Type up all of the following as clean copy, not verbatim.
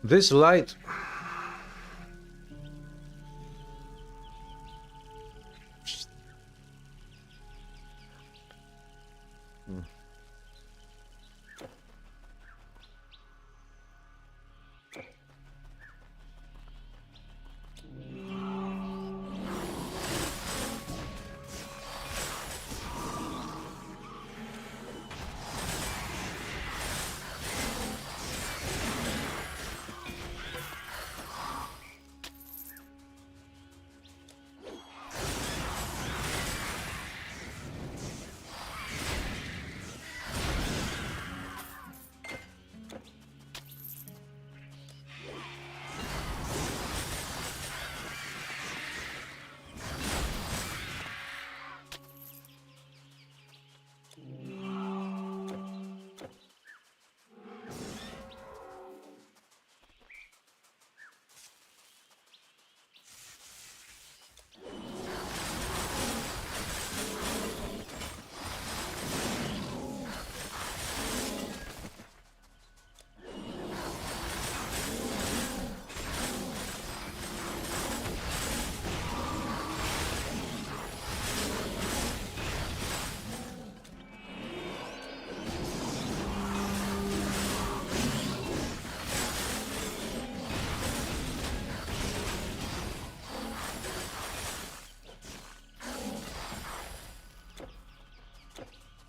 This light.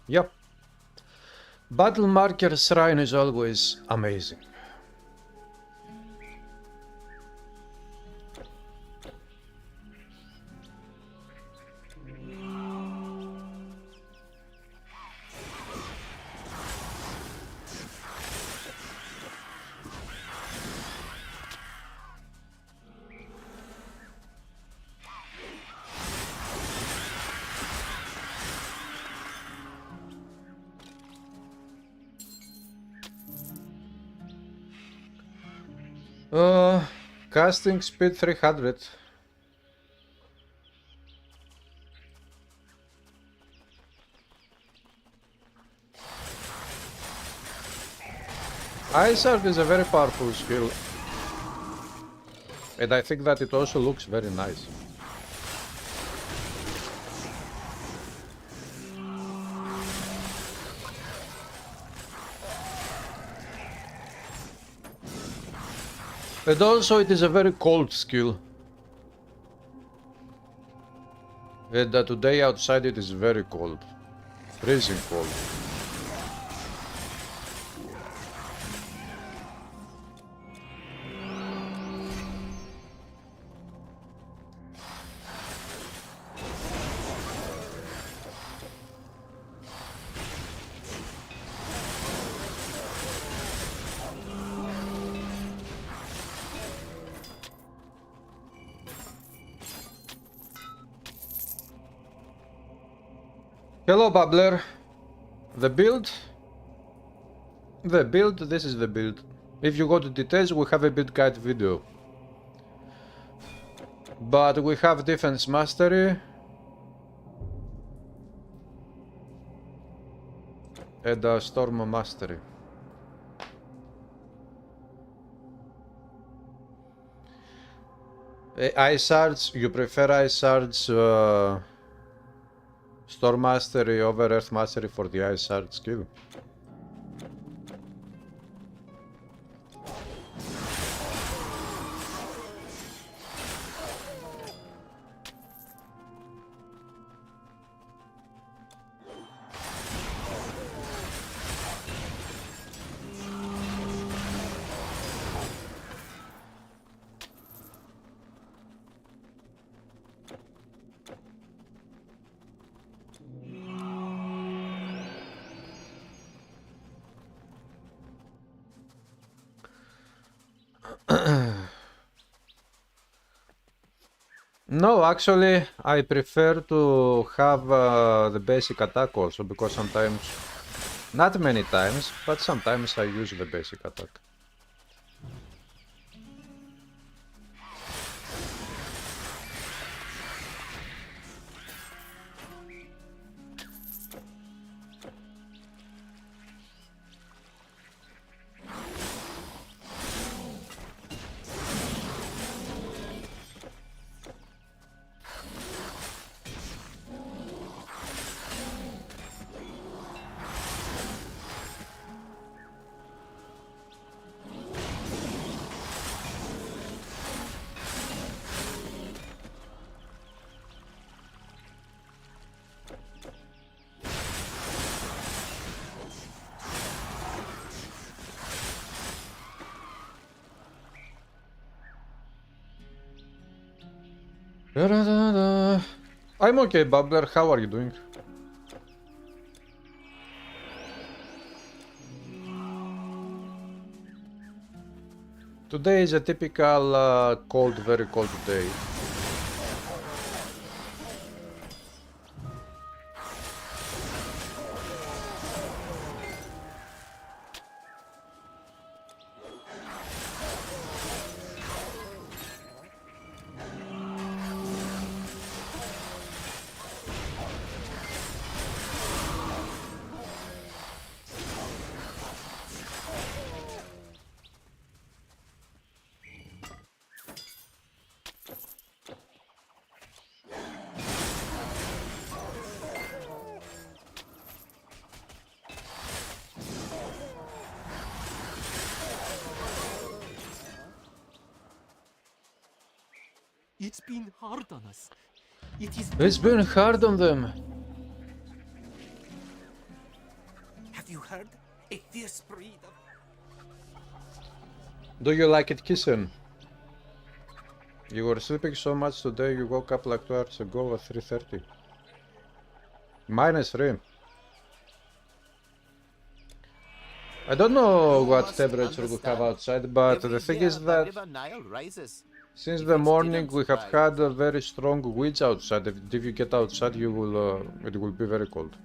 Yep. Battle marker shrine is always amazing. Casting speed 300. ASROCK is a very powerful skill, and I think that it also looks very nice. And also it is a very cold skill. And today outside it is very cold. Freezing cold. Hello Babbler. The build, this is the build. If you go to details, we have a build guide video. But we have defense mastery and storm mastery. Ice Shards, you prefer Ice Shards Storm Mastery over Earth Mastery for the Ice Shard skill? No, actually, I prefer to have the basic attack also, because sometimes, not many times, but sometimes I use the basic attack. I'm okay, Bubbler. How are you doing? Today is a typical cold, very cold day. It's been hard on us. It's been hard on them. Have you heard? A fierce breed of... Do you like it, kissing? You were sleeping so much today, you woke up like 2 hours ago at 3:30. -3. I don't know what temperature we have outside, but the thing is that since the morning we have had a very strong winds outside. If you get outside, you will it will be very cold.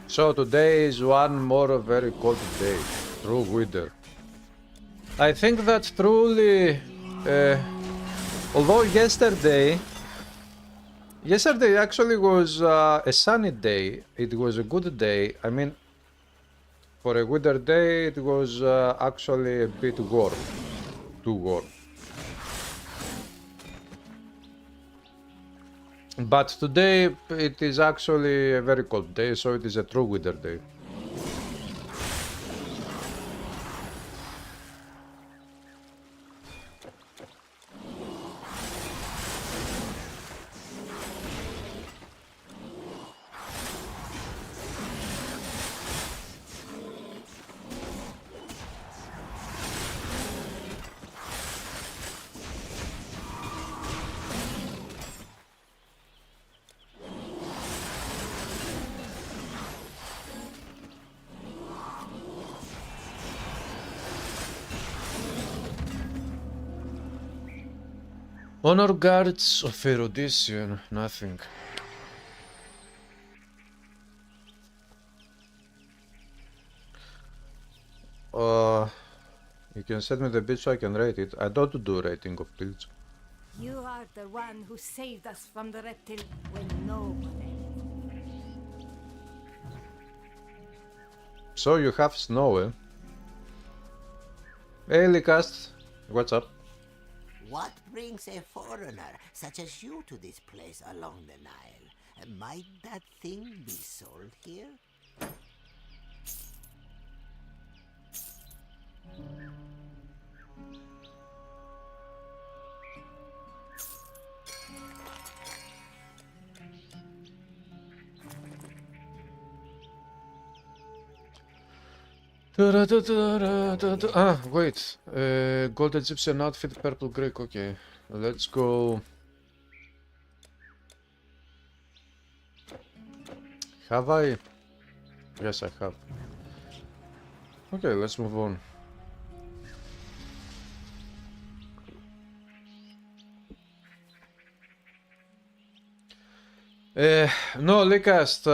So today is one more very cold day, true winter. I think that truly, although yesterday actually was a sunny day, it was a good day. I mean, for a winter day, it was actually a bit warm, too warm. But today it is actually a very cold day, so it is a true winter day. Honor guards of erudition, nothing. You can send me the build so I can rate it. I don't do rating of builds. You are the one who saved us from the reptile when no one else. So you have snow, eh? Hey, Licast, what's up? What brings a foreigner such as you to this place along the Nile? Might that thing be sold here? Ah, wait. Gold Egyptian outfit, purple Greek. Okay, let's go. Have I? Yes, I have. Okay, let's move on. No, Licast,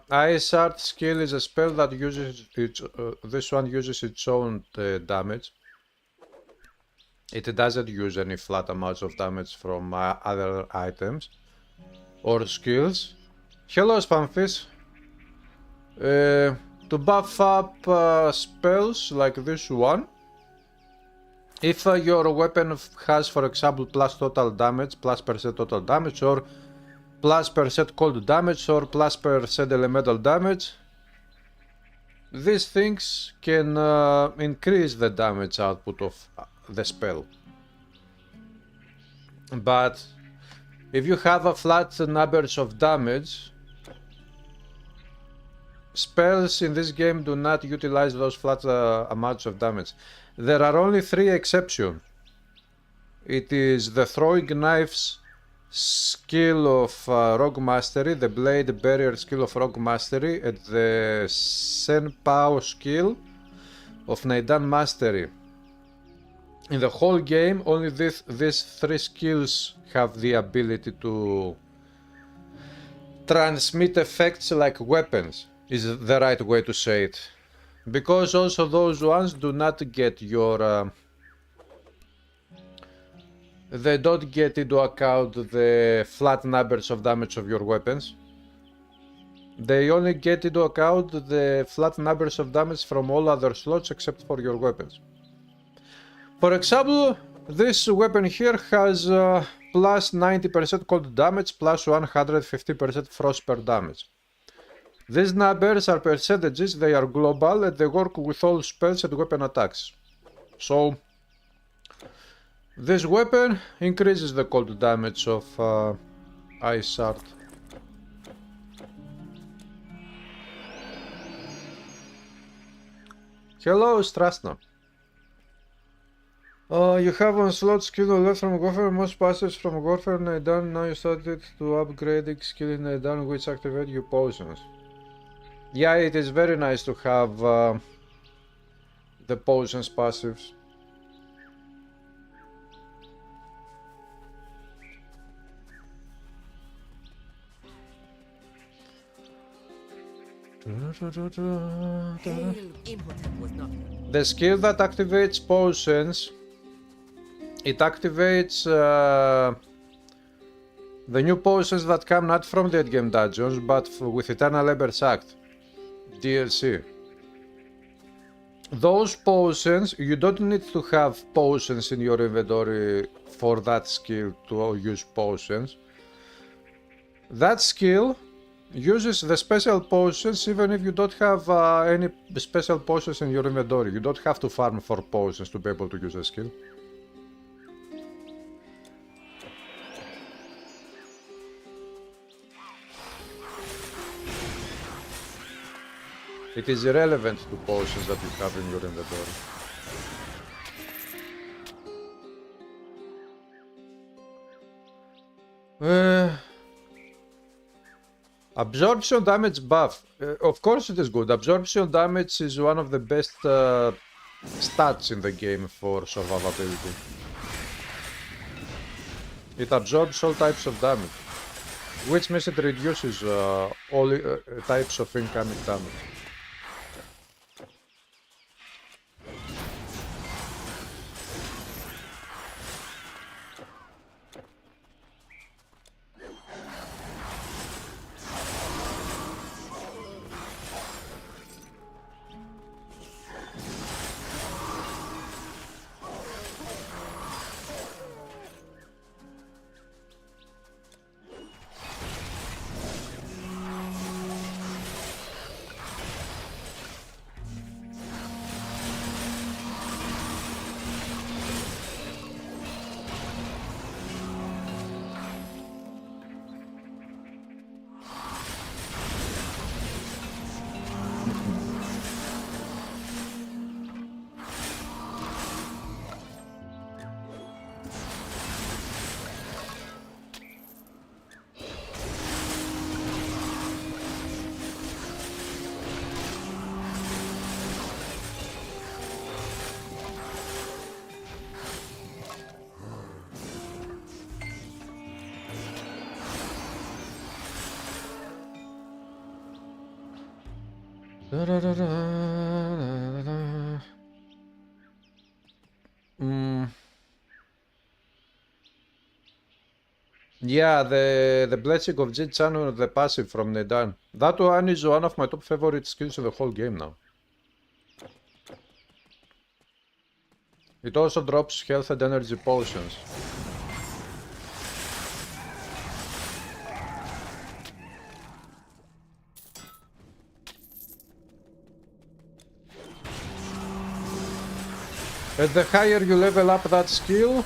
ASROCK is a spell that uses its, this one uses its own damage. It doesn't use any flat amounts of damage from other items or skills. Hello, Spamfish. To buff up spells like this one, if your weapon has, for example, plus total damage, plus % total damage, or plus % cold damage, or plus % elemental damage, these things can increase the damage output of the spell. But if you have a flat numbers of damage, spells in this game do not utilize those flat amounts of damage. There are only 3 exceptions. It is the throwing knives skill of Rogue Mastery, the blade barrier skill of Rogue Mastery, and the Senpao skill of Naidan Mastery. In the whole game, only these 3 skills have the ability to transmit effects like weapons, is the right way to say it. Because also those ones do not get your... they don't get into account the flat numbers of damage of your weapons. They only get into account the flat numbers of damage from all other slots except for your weapons. For example, this weapon here has plus 90% cold damage, plus 150% frostburn damage. These numbers are percentages, they are global, and they work with all spells and weapon attacks. So, this weapon increases the cold damage of Ice Art. Hello, Strasna. You have one slot skill left from Warfare, most passes from Warfare Naidan. Now you started to upgrading skill in Naidan, which activate your potions. Yeah, it is very nice to have the potions passives. The skill that activates potions, it activates the new potions that come not from the endgame dungeons, but with Eternal Ember's Act DLC. Those potions, you don't need to have potions in your inventory for that skill to use potions. That skill uses the special potions even if you don't have any special potions in your inventory. You don't have to farm for potions to be able to use a skill. It is irrelevant to potions that you have in your inventory. Absorption damage buff. Of course it is good. Absorption damage is one of the best stats in the game for survivability. It absorbs all types of damage, which means it reduces all types of incoming damage. Yeah, the Blessing of Jin-chan, the passive from Nedan. That one is one of my top favorite skills in the whole game now. It also drops health and energy potions. And the higher you level up that skill,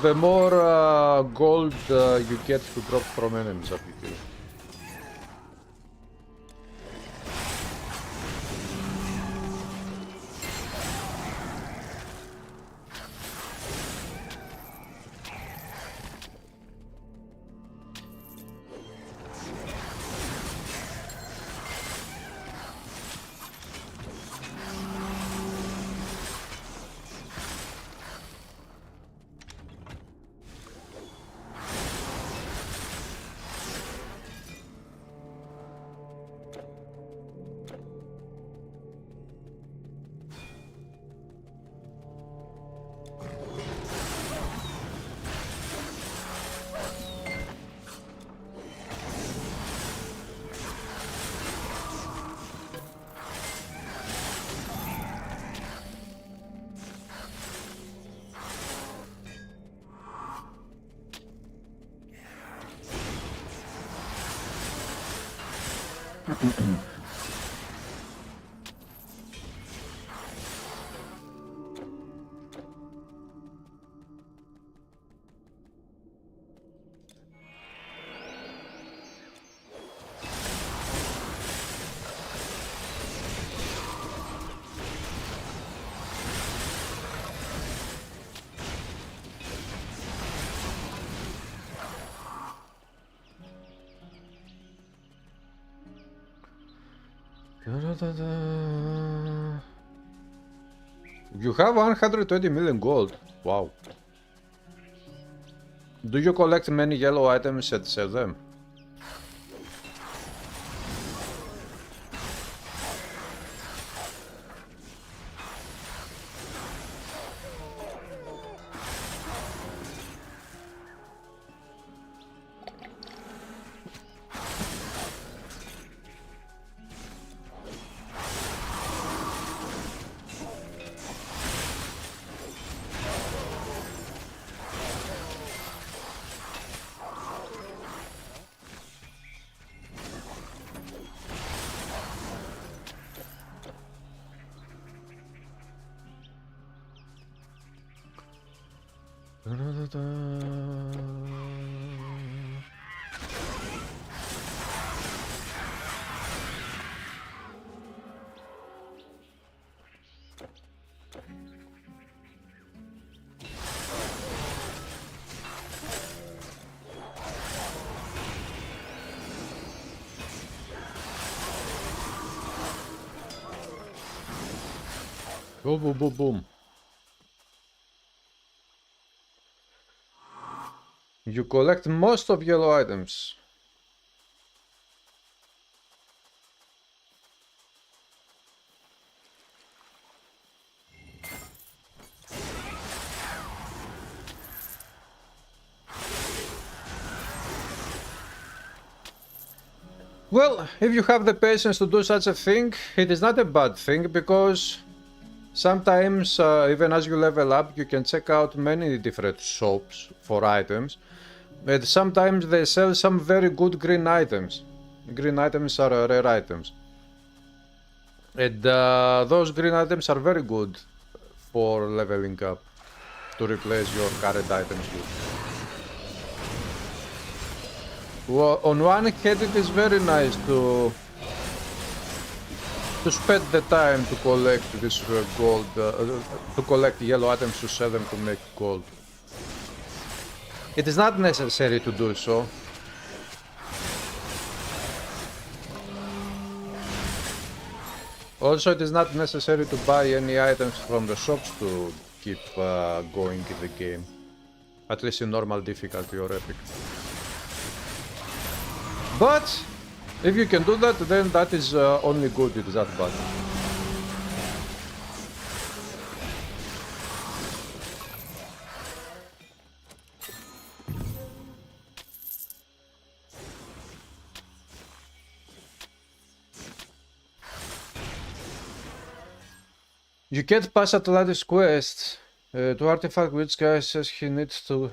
the more gold you get to drop from enemies that you kill. You have 120 million gold. Wow. Do you collect many yellow items and sell them? Boom, boom, boom, boom. You collect most of yellow items. Well, if you have the patience to do such a thing, it is not a bad thing, because sometimes, even as you level up, you can check out many different shops for items. But sometimes they sell some very good green items. Green items are rare items. And those green items are very good for leveling up, to replace your current items with. Well, on one hand, it is very nice to spend the time to collect this gold, to collect yellow items to sell them to make gold. It is not necessary to do so. Also, it is not necessary to buy any items from the shops to keep going in the game. At least in normal difficulty or epic. But if you can do that, then that is only good, it is not bad. You can't pass Atlantis quest to artifact which guy says he needs to...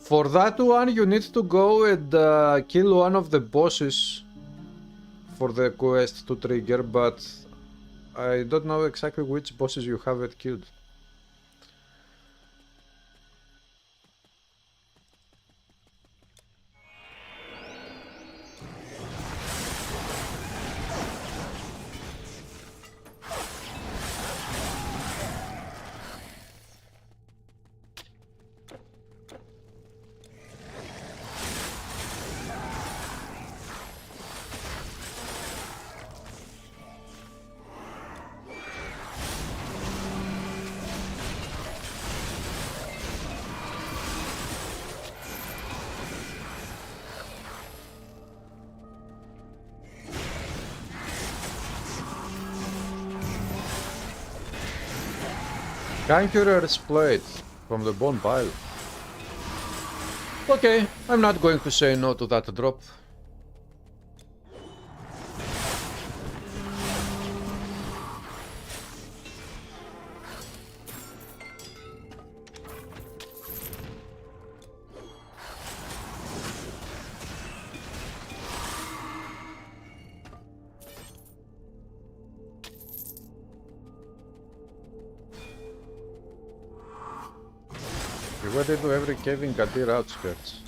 For that one, you need to go and kill one of the bosses for the quest to trigger, but I don't know exactly which bosses you haven't killed. Conqueror's Plate from the Bone Pile. Okay, I'm not going to say no to that drop. We went into every cave in Gadir outskirts.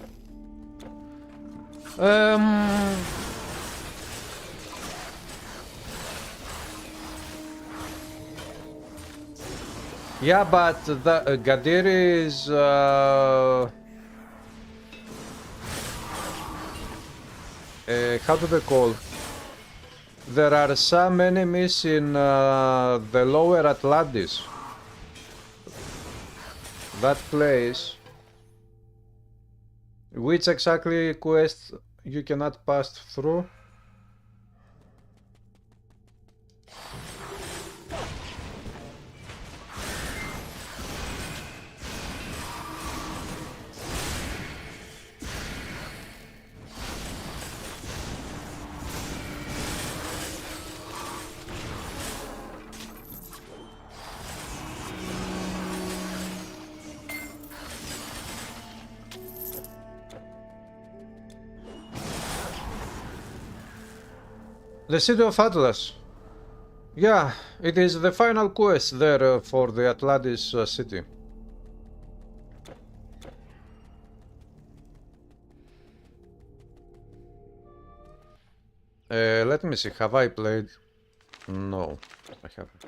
Yeah, but the Gadir is how do they call? There are some enemies in the lower Atlantis. That place. Which exactly quest you cannot pass through? The city of Atlas. Yeah, it is the final quest there for the Atlantis city. Let me see, have I played? No, I haven't.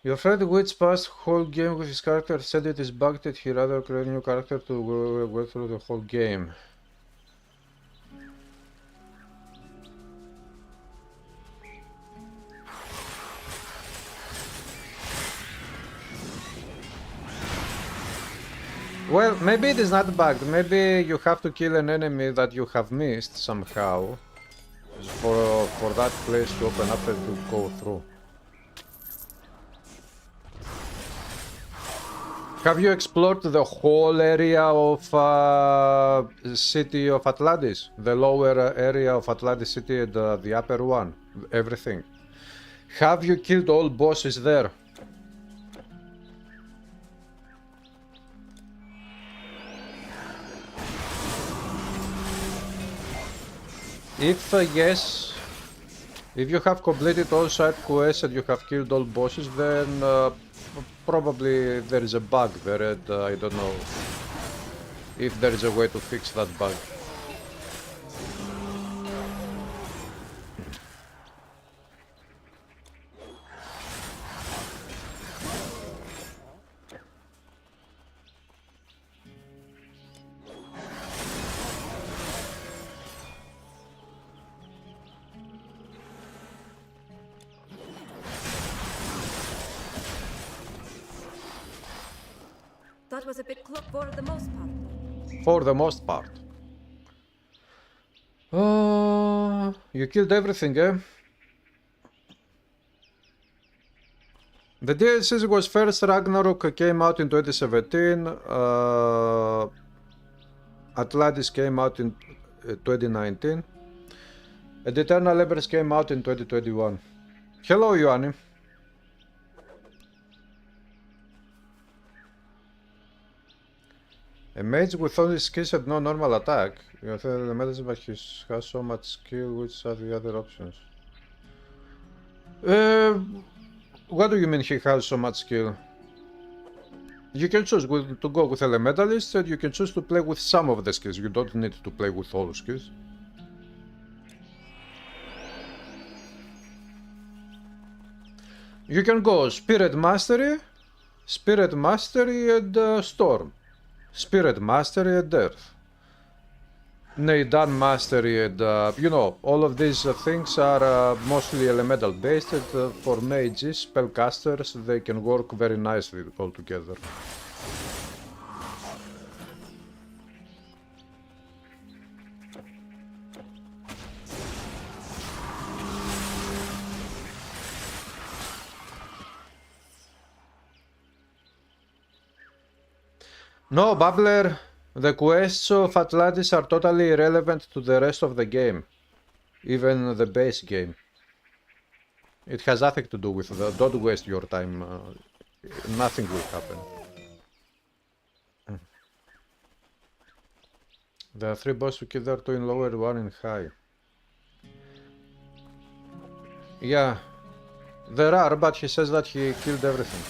Your friend which passed whole game with his character said it is bugged that he rather create a new character to go through the whole game. Well, maybe it is not bugged. Maybe you have to kill an enemy that you have missed somehow for that place to open up and to go through. Have you explored the whole area of city of Atlantis? The lower area of Atlantis city and the upper one? Everything. Have you killed all bosses there? If yes, if you have completed all side quests and you have killed all bosses, then probably there is a bug there, and I don't know if there is a way to fix that bug. That was a bit close for the most part. For the most part. You killed everything, eh? The DLC was first Ragnarok came out in 2017, Atlantis came out in 2019, and Eternal Embers came out in 2021. Hello, Ioanni. A mage with only skills and no normal attack. You know, the medicine, but he has so much skill. Which are the other options? What do you mean he has so much skill? You can choose to go with elementalist, and you can choose to play with some of the skills. You don't need to play with all the skills. You can go Spirit Mastery, and Storm. Spirit Mastery and Earth. Neidan Mastery and, you know, all of these things are mostly elemental based, and for mages, spellcasters, they can work very nicely all together. No, Babbler, the quests of Atlantis are totally irrelevant to the rest of the game. Even the base game. It has nothing to do with the... Don't waste your time. Nothing will happen. There are 3 bosses to kill, there are 2 in lower, 1 in high. Yeah. There are, but he says that he killed everything.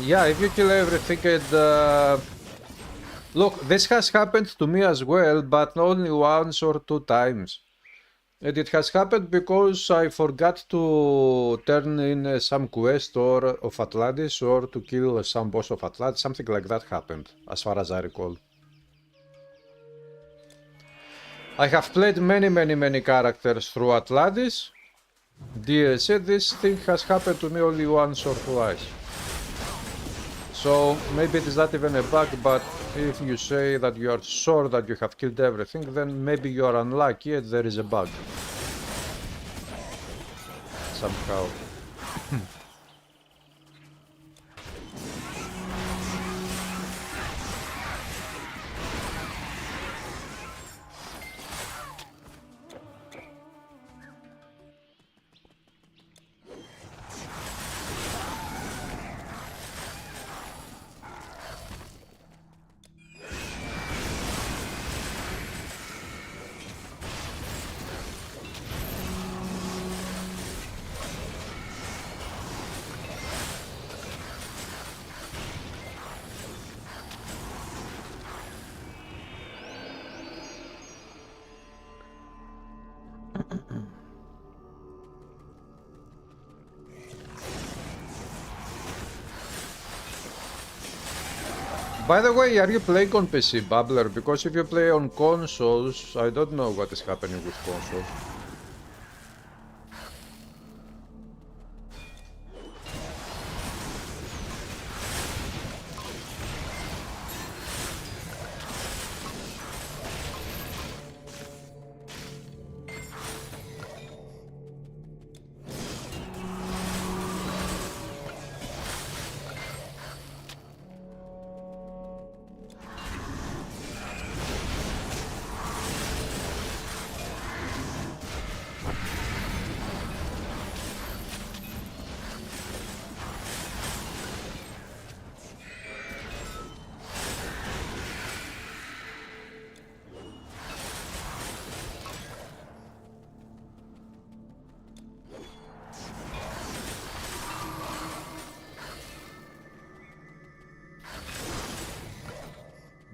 Yeah, if you kill everything and... Look, this has happened to me as well, but only once or 2 times. And it has happened because I forgot to turn in some quest of Atlantis or to kill some boss of Atlantis. Something like that happened, as far as I recall. I have played many characters through Atlantis. DLC, this thing has happened to me only once or twice. So maybe it is not even a bug, but if you say that you are sure that you have killed everything, then maybe you are unlucky and there is a bug. Somehow. By the way, are you playing on PC, Babbler? Because if you play on consoles, I don't know what is happening with consoles.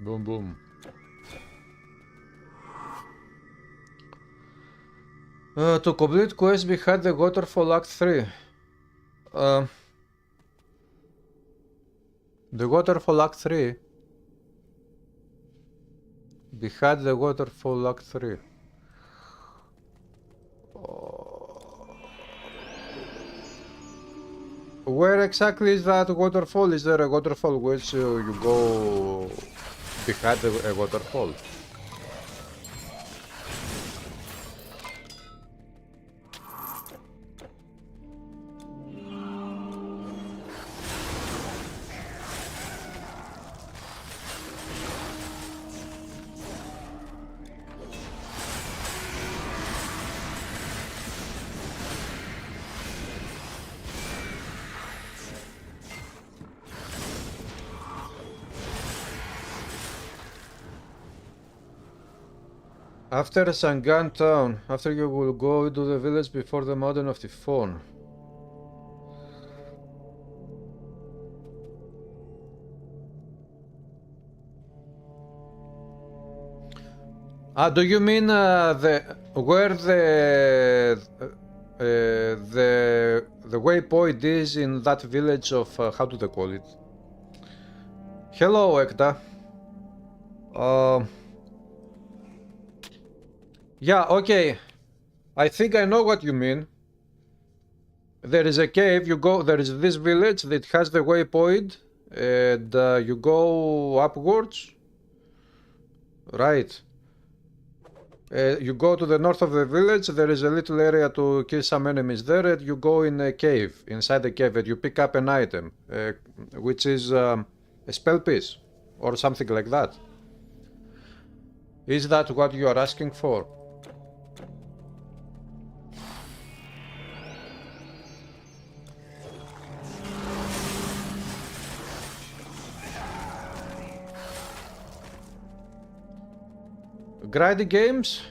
Boom, boom. To complete quest behind the waterfall Act 3. The waterfall Act 3. Behind the waterfall Act 3. Where exactly is that waterfall? Is there a waterfall which you go behind a waterfall? After Sangan town, after you will go to the village before the mountain of Typhon. Do you mean where the waypoint is in that village of how do they call it? Hello, Ekta. Yeah, okay. I think I know what you mean. There is a cave, you go, there is this village that has the waypoint, and you go upwards. Right. You go to the north of the village, there is a little area to kill some enemies there, and you go in a cave, inside the cave, and you pick up an item, which is a spell piece, or something like that. Is that what you are asking for? Grinding games?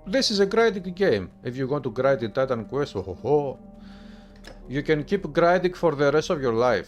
This is a grinding game. If you want to grind in Titan Quest, you can keep grinding for the rest of your life.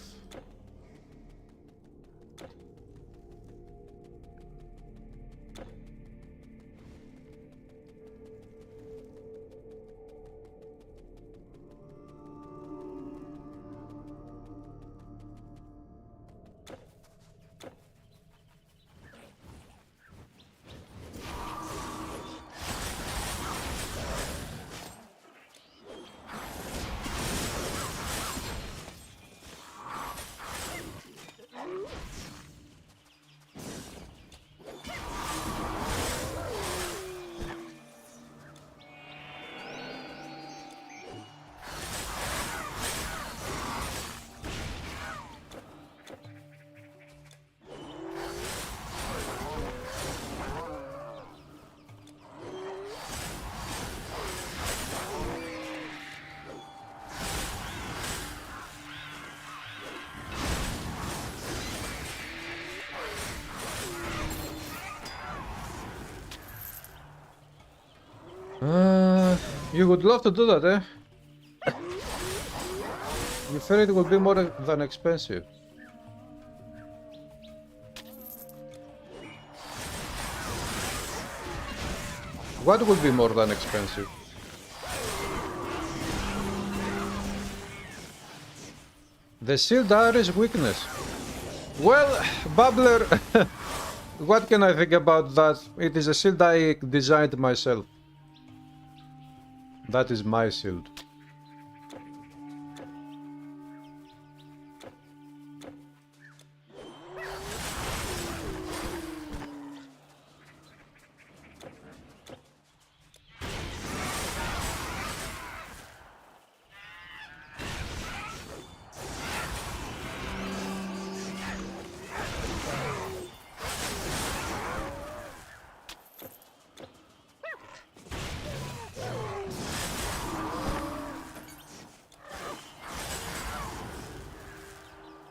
You would love to do that, eh? You feel it would be more than expensive. What would be more than expensive? The shield Iris weakness. Well, Babbler, what can I think about that? It is a shield I designed myself. That is my shield.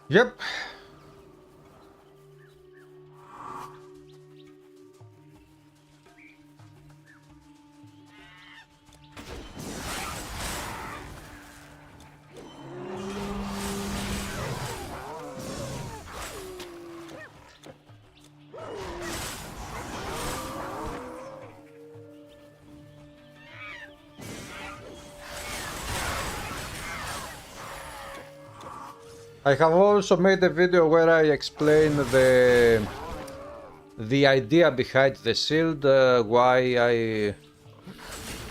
Yep. I have also made a video where I explain the idea behind the shield, why I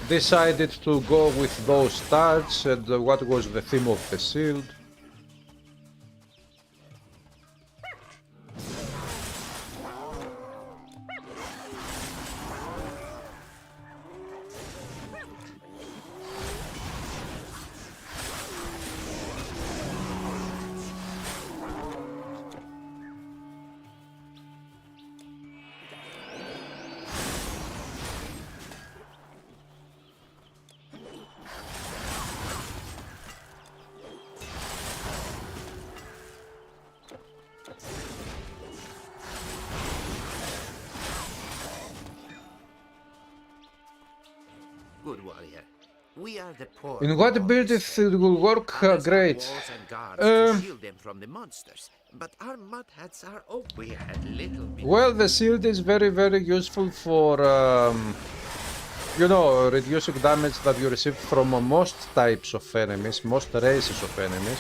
decided to go with those stats and what was the theme of the shield. Good warrior. We are the poor. In what build it will work great? Walls and guards to shield them from the monsters. But our mud hats are we had little bit. Well, the shield is very, very useful for, you know, reducing damage that you receive from most types of enemies, most races of enemies.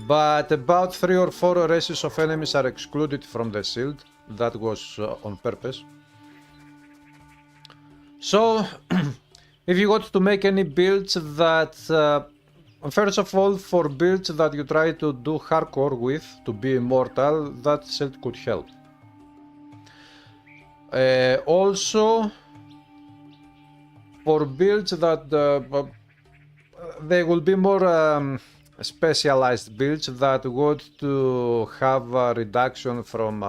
But about 3 or 4 races of enemies are excluded from the shield. That was on purpose. So, if you want to make any builds that, first of all, for builds that you try to do hardcore with, to be immortal, that shield could help. Also, for builds that they will be more specialized builds that want to have a reduction from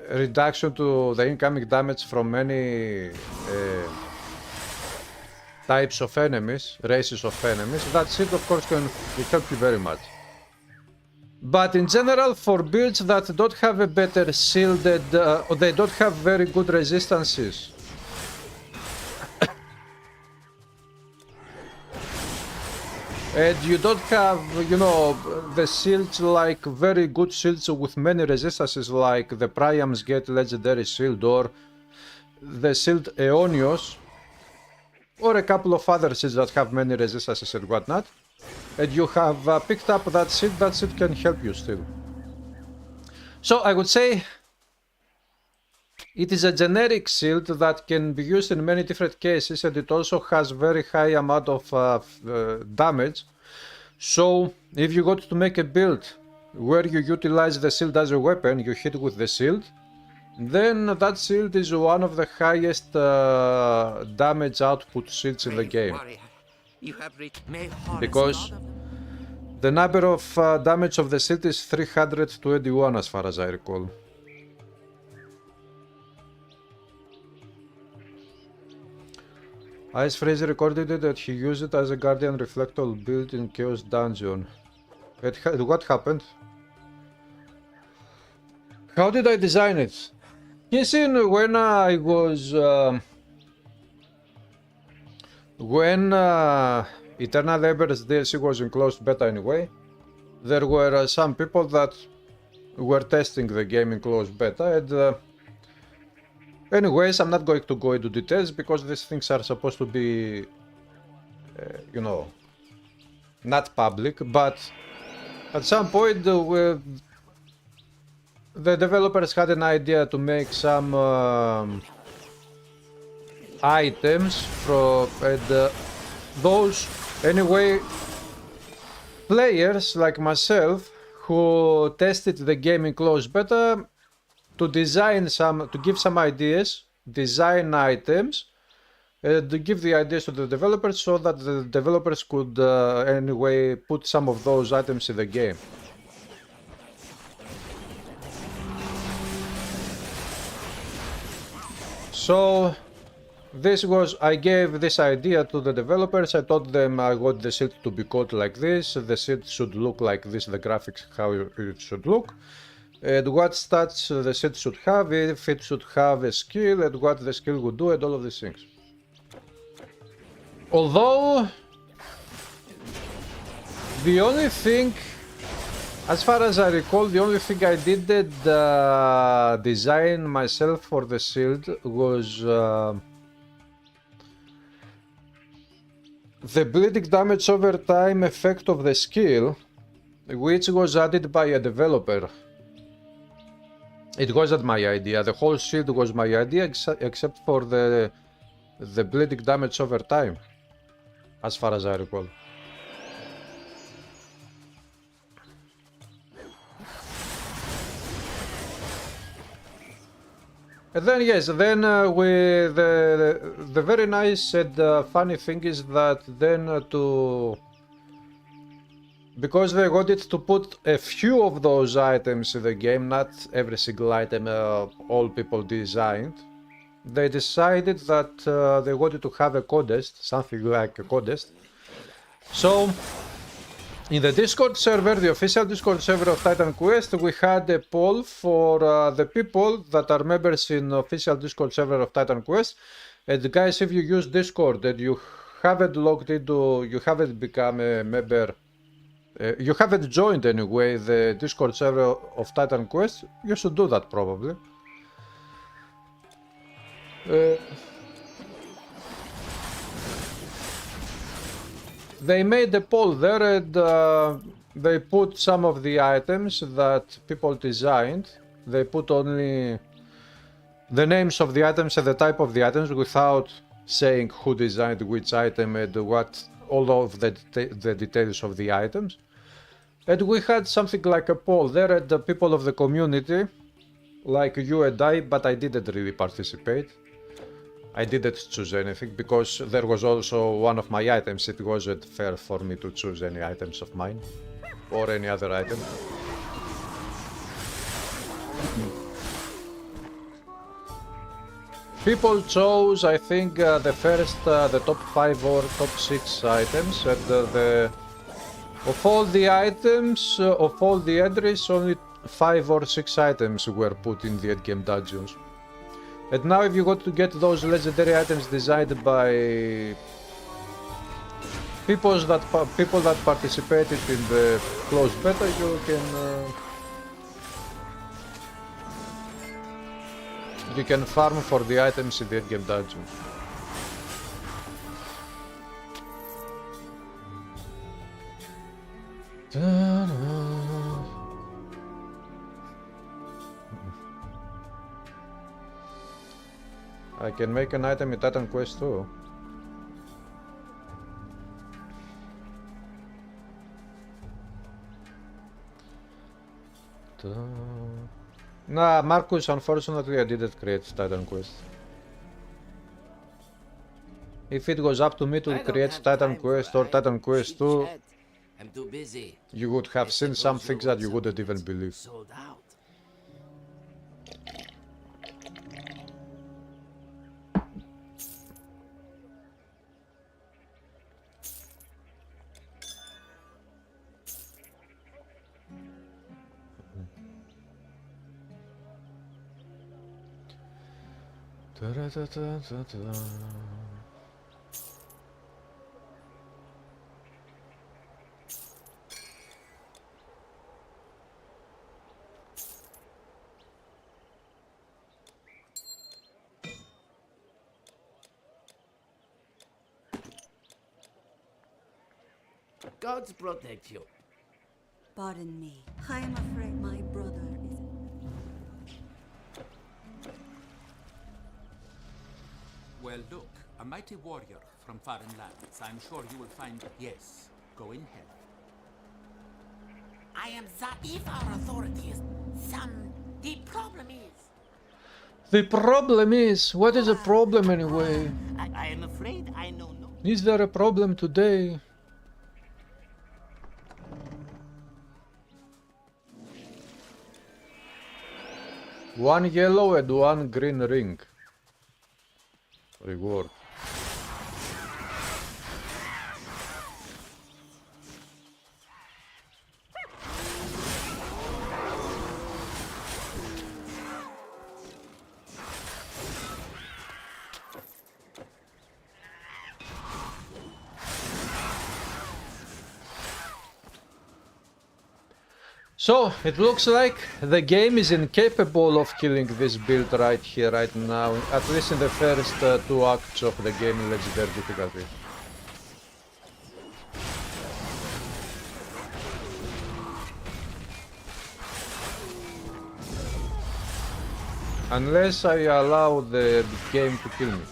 reduction to the incoming damage from many types of enemies, races of enemies. That shield of course can help you very much. But in general, for builds that don't have a better shielded, or they don't have very good resistances, and you don't have, you know, the shields like very good shields with many resistances like the Priam's Gate legendary shield or the shield Aeonios or a couple of other shields that have many resistances and whatnot, and you have picked up that shield can help you still. So I would say it is a generic shield that can be used in many different cases, and it also has very high amount of damage. So if you got to make a build where you utilize the shield as a weapon, you hit with the shield, then that shield is one of the highest damage output shields in the game. Because the number of damage of the shield is 321 as far as I recall. Ice Freeze recorded it that he used it as a Guardian Reflector build in Chaos Dungeon. What happened? How did I design it? Kissing, when I was... when Eternal Embers DLC was in closed beta anyway, there were some people that were testing the game in closed beta, and anyways, I'm not going to go into details because these things are supposed to be, you know, not public, but at some point the developers had an idea to make some items from, and those, anyway, players like myself who tested the game in closed beta to design some, to give some ideas, design items, to give the ideas to the developers so that the developers could anyway put some of those items in the game. So this was, I gave this idea to the developers. I told them I want the shield to be coded like this, the shield should look like this, the graphics how it should look, and what stats the shield should have, if it should have a skill, and what the skill would do, and all of these things. Although the only thing, as far as I recall, the only thing I didn't design myself for the shield was the bleeding damage over time effect of the skill, which was added by a developer. It wasn't my idea. The whole shield was my idea, except for the bleeding damage over time, as far as I recall. And then yes, then the very nice and funny thing is that then because they wanted to put a few of those items in the game, not every single item all people designed, they decided that they wanted to have a contest, something like a contest. So in the Discord server, the official Discord server of Titan Quest, we had a poll for the people that are members in the official Discord server of Titan Quest. And guys, if you use Discord and you haven't logged into, you haven't become a member, you haven't joined anyway the Discord server of Titan Quest, you should do that probably. They made a poll there and they put some of the items that people designed. They put only the names of the items and the type of the items without saying who designed which item and what, all of the details of the items. And we had something like a poll there and the people of the community, like you and I, but I didn't really participate. I didn't choose anything because there was also one of my items. It wasn't fair for me to choose any items of mine or any other item. People chose, I think, the first, the top 5 or top 6 items, and of all the items, of all the entries, only 5 or 6 items were put in the endgame dungeons. And now if you want to get those legendary items designed by people that participated in the closed beta, you can farm for the items in the endgame dungeons. I can make an item in Titan Quest too. Nah, Marcus, unfortunately I didn't create Titan Quest. If it was up to me to create Titan Quest or Titan Quest 2, I'm too busy. you would have seen some things that you wouldn't even believe. Sold out. Gods protect you. Pardon me. I am afraid my brother is... Well, look, a mighty warrior from foreign lands. I'm sure you will find, yes, go in health. I am that if our authorities, the problem is... The problem is, what is the problem anyway? I am afraid I know no. Is there a problem today? One yellow and one green ring. Reward. So, it looks like the game is incapable of killing this build right here, right now, at least in the first 2 acts of the game in Legendary difficulty. Unless I allow the game to kill me.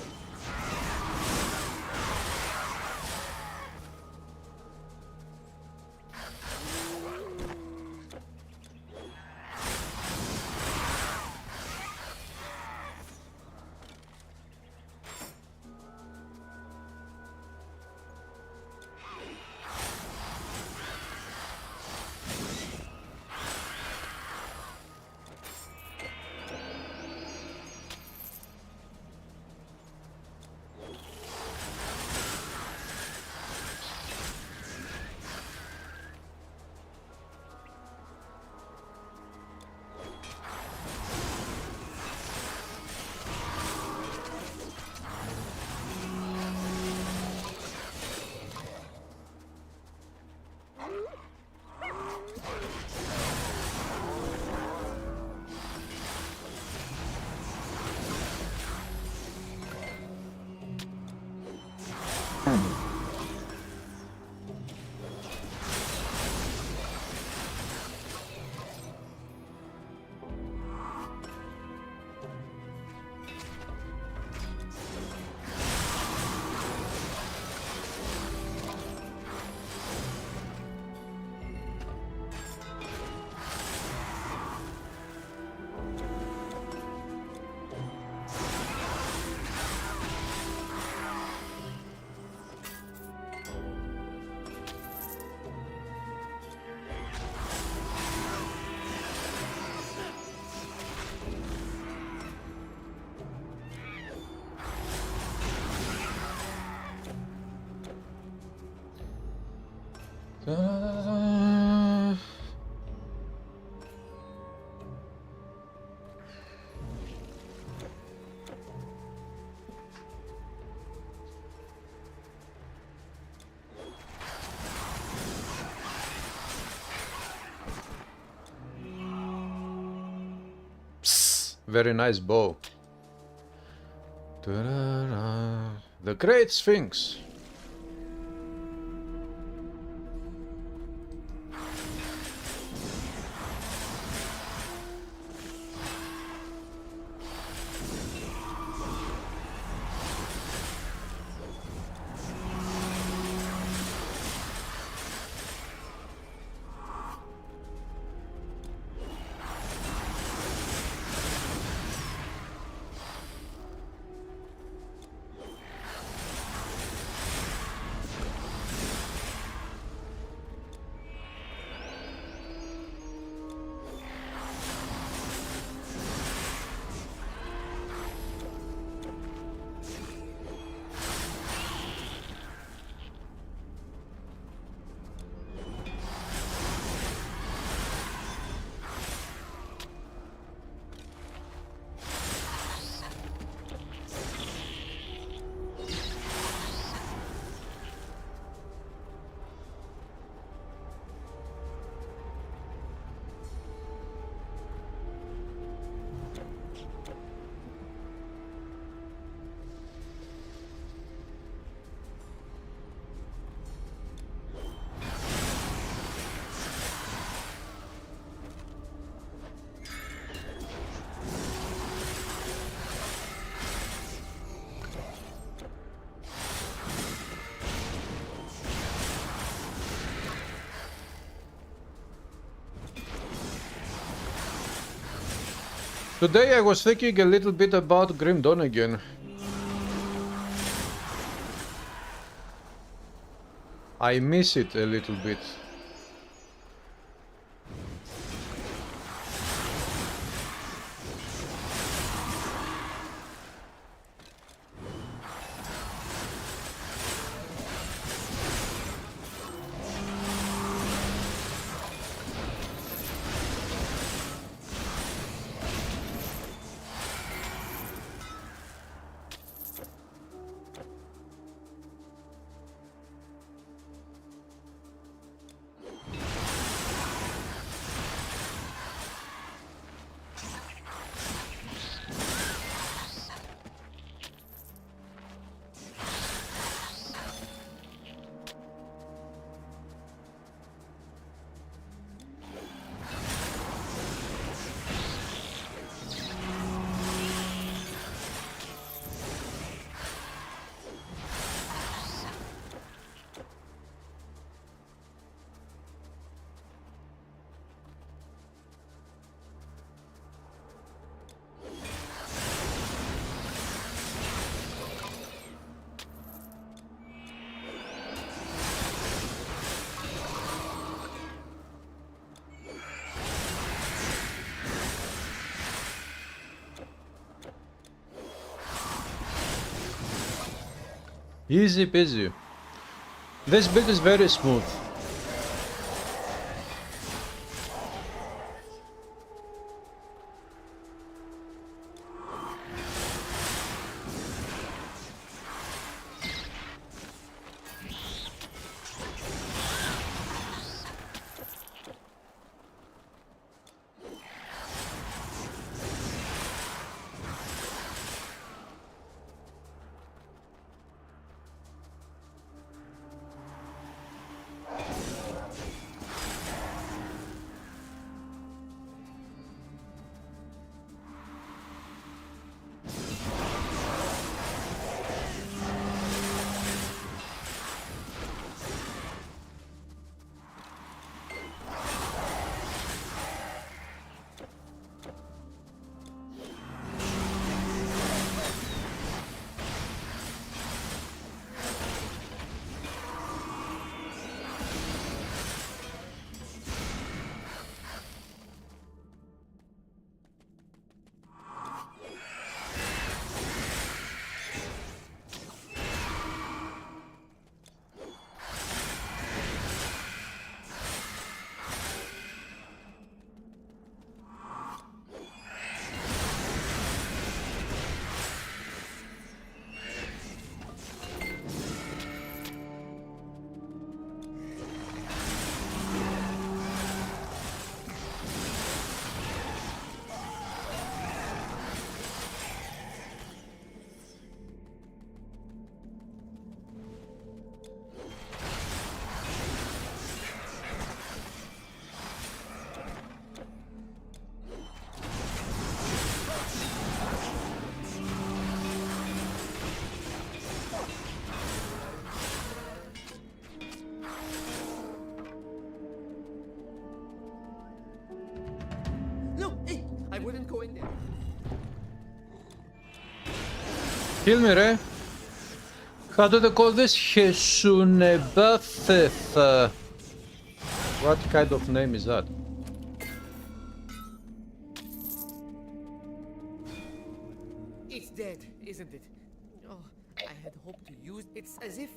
Very nice bow. The Great Sphinx. Today I was thinking a little bit about Grim Dawn again. I miss it a little bit. Easy peasy. This build is very smooth. No, hey, I wouldn't go in there. Kill me, Ray. How do they call this? Hesunebatheth. What kind of name is that? It's dead, isn't it? Oh, I had hoped to use it as if...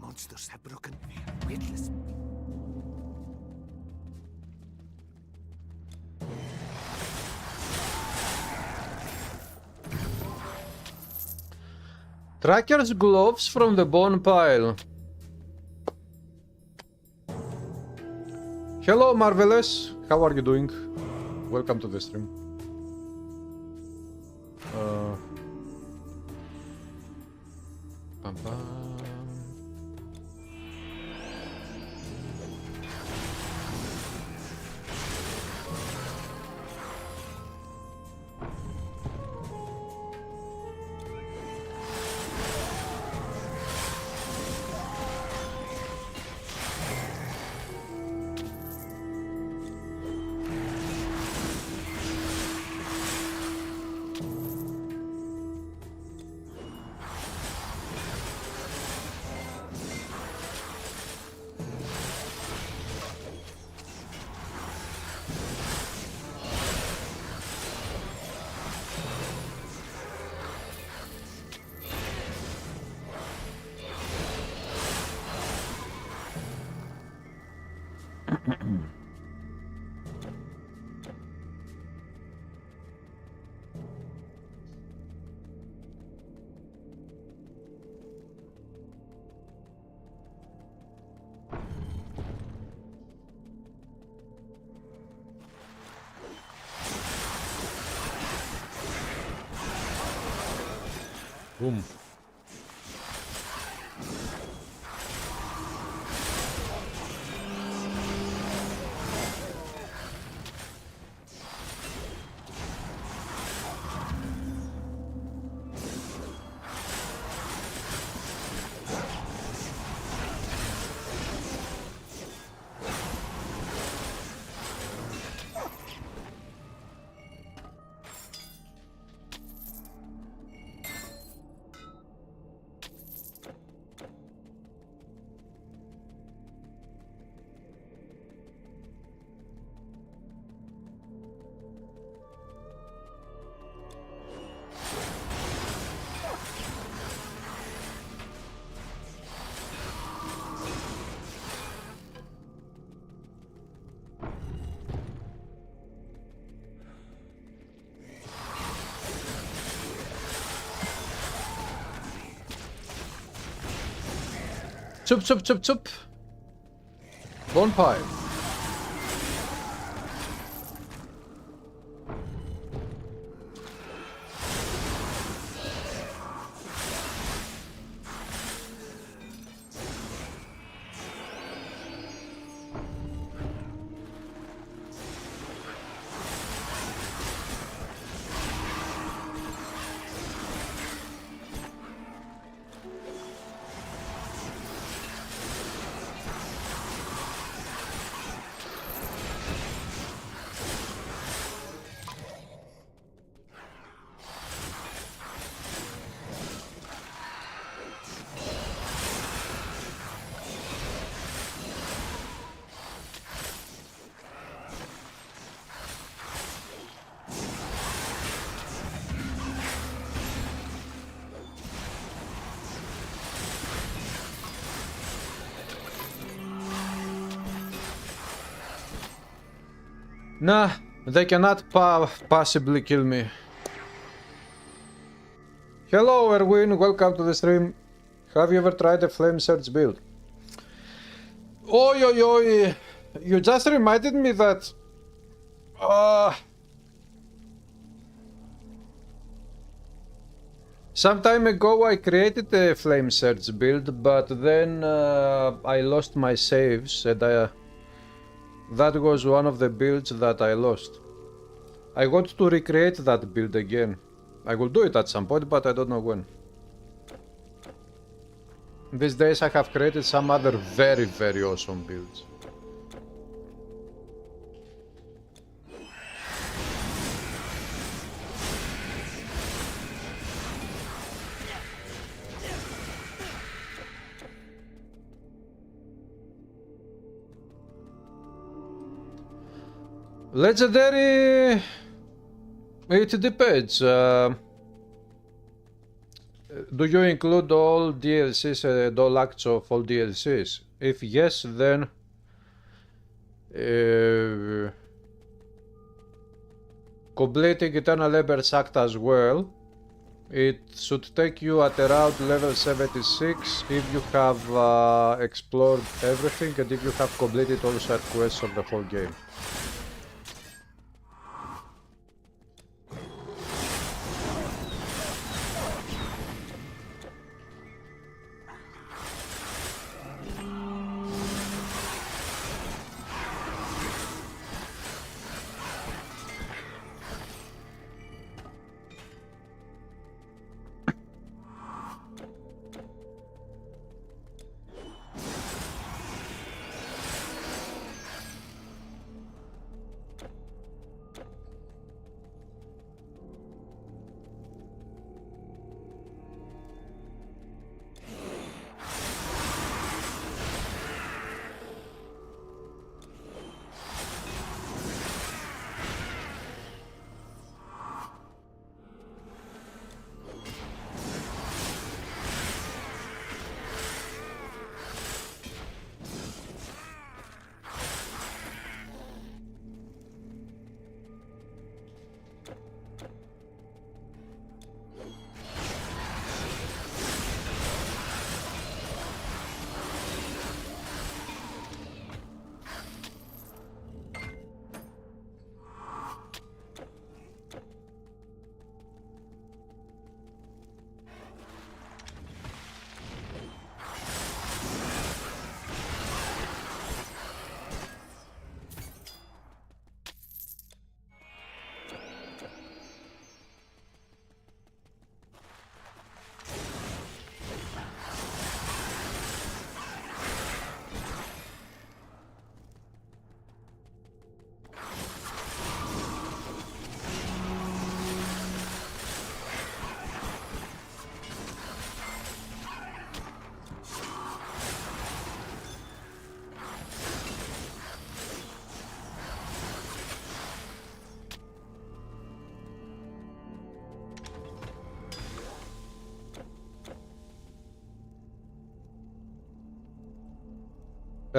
Monsters have broken weightless. Tracker's gloves from the bone pile. Hello, Marvelous. How are you doing? Welcome to the stream. Pam pam. Boom. Chup, chup, chup, chup. Bonfire. Nah, they cannot possibly kill me. Hello Erwin, welcome to the stream. Have you ever tried a flame surge build? Oi, oi, oi. You just reminded me that... some time ago I created a flame surge build, but then I lost my saves and that was one of the builds that I lost. I want to recreate that build again. I will do it at some point, but I don't know when. These days I have created some other very, very awesome builds. Legendary... It depends. Do you include all DLCs and all acts of all DLCs? If yes, then... completing Eternal Embers Act as well. It should take you at around level 76 if you have explored everything and if you have completed all side quests of the whole game.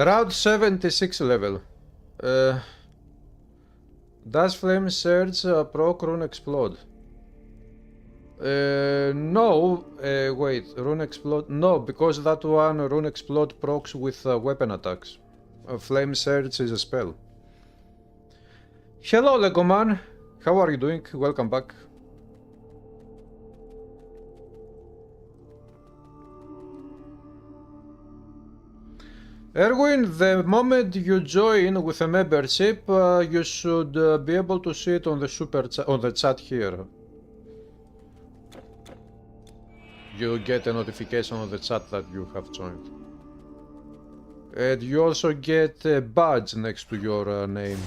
Around 76 level. Does Flame Surge proc Rune Explode? No, wait, Rune Explode? No, because that one Rune Explode procs with weapon attacks. Flame Surge is a spell. Hello Legoman, how are you doing? Welcome back. Erwin, the moment you join with a membership, you should be able to see it on the on the chat here. You get a notification on the chat that you have joined. And you also get a badge next to your name.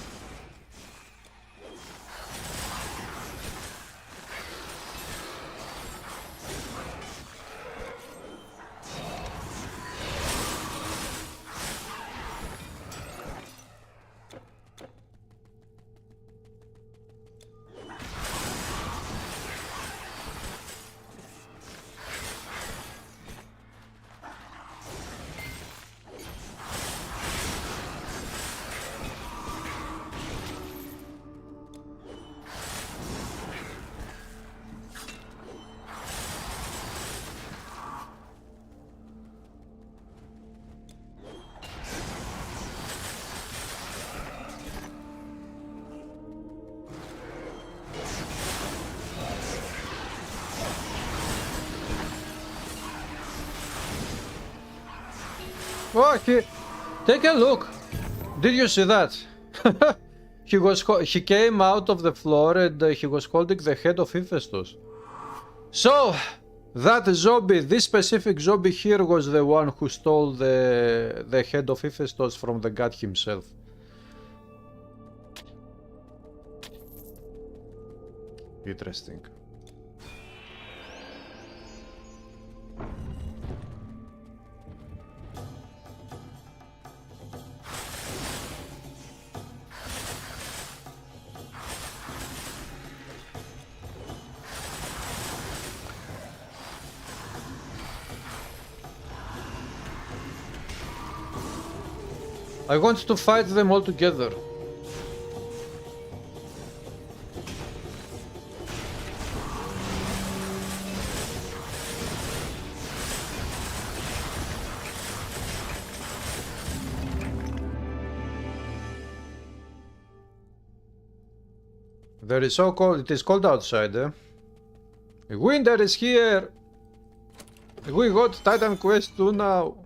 Oh, take a look. Did you see that? He came out of the floor and he was holding the head of Hephaestus. So that zombie, this specific zombie here, was the one who stole the head of Hephaestus from the god himself. Interesting. I want to fight them all together. There is so cold. It is cold outside, eh? Winter is here. We got Titan Quest 2 now.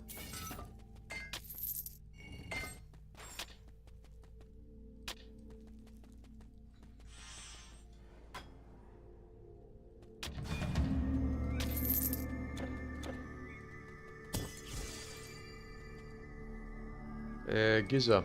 Giza.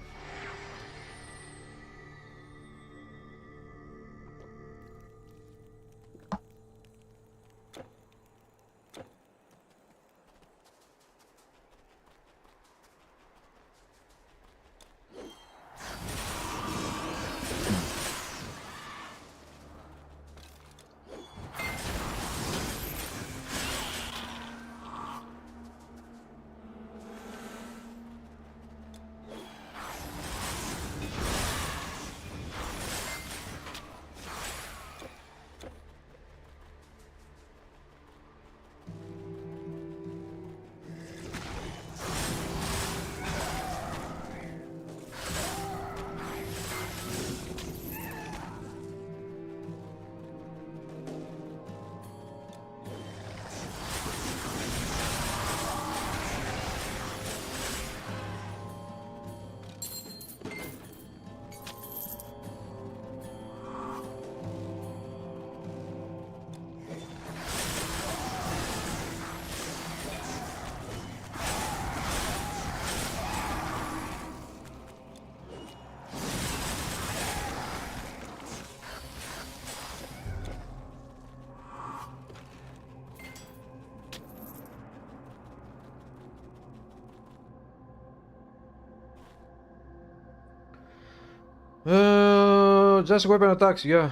Just weapon attacks, yeah.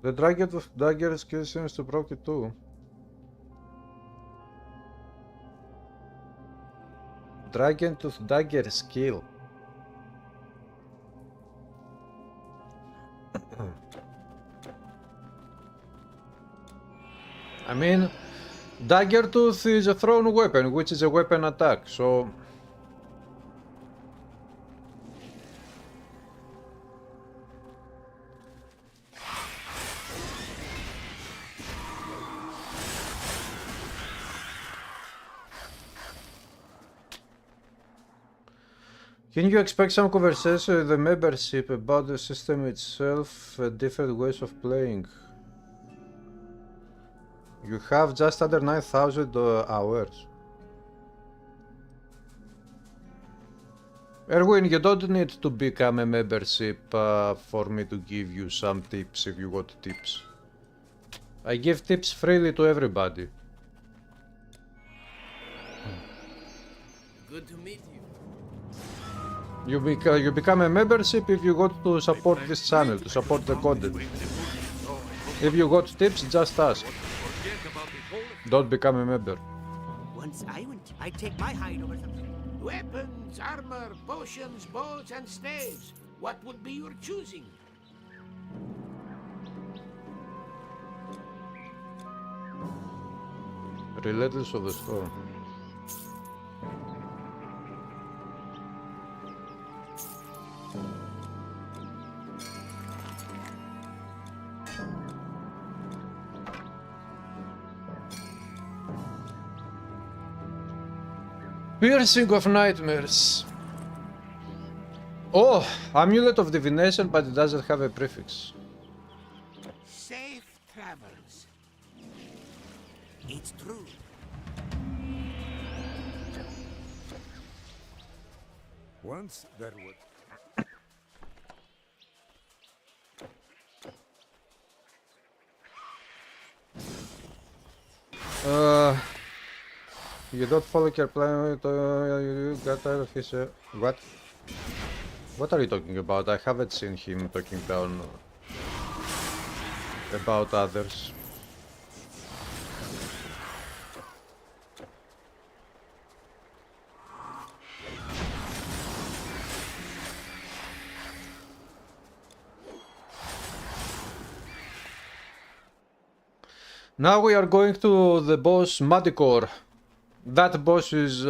The dagger skill seems to proc it too. Dragon Tooth Dagger skill. I mean, Dagger Tooth is a thrown weapon, which is a weapon attack, so... Can you expect some conversation with the membership about the system itself, different ways of playing? You have just under 9,000 hours. Erwin, you don't need to become a membership for me to give you some tips if you want tips. I give tips freely to everybody. Good to meet you. You become a membership if you want to support this channel, to support the content. If you got tips, just ask. Don't become a member. Once I'd take my hide over something. Weapons, armor, potions, bows, and staves. What would be your choosing? Relentless of the Storm. Piercing of Nightmares. Oh, Amulet of Divination, but it doesn't have a prefix. Safe travels. It's true. Once there was... You don't follow your plan, you got tired of his... What? What are you talking about? I haven't seen him talking down about others. Now we are going to the boss Manticore. That boss is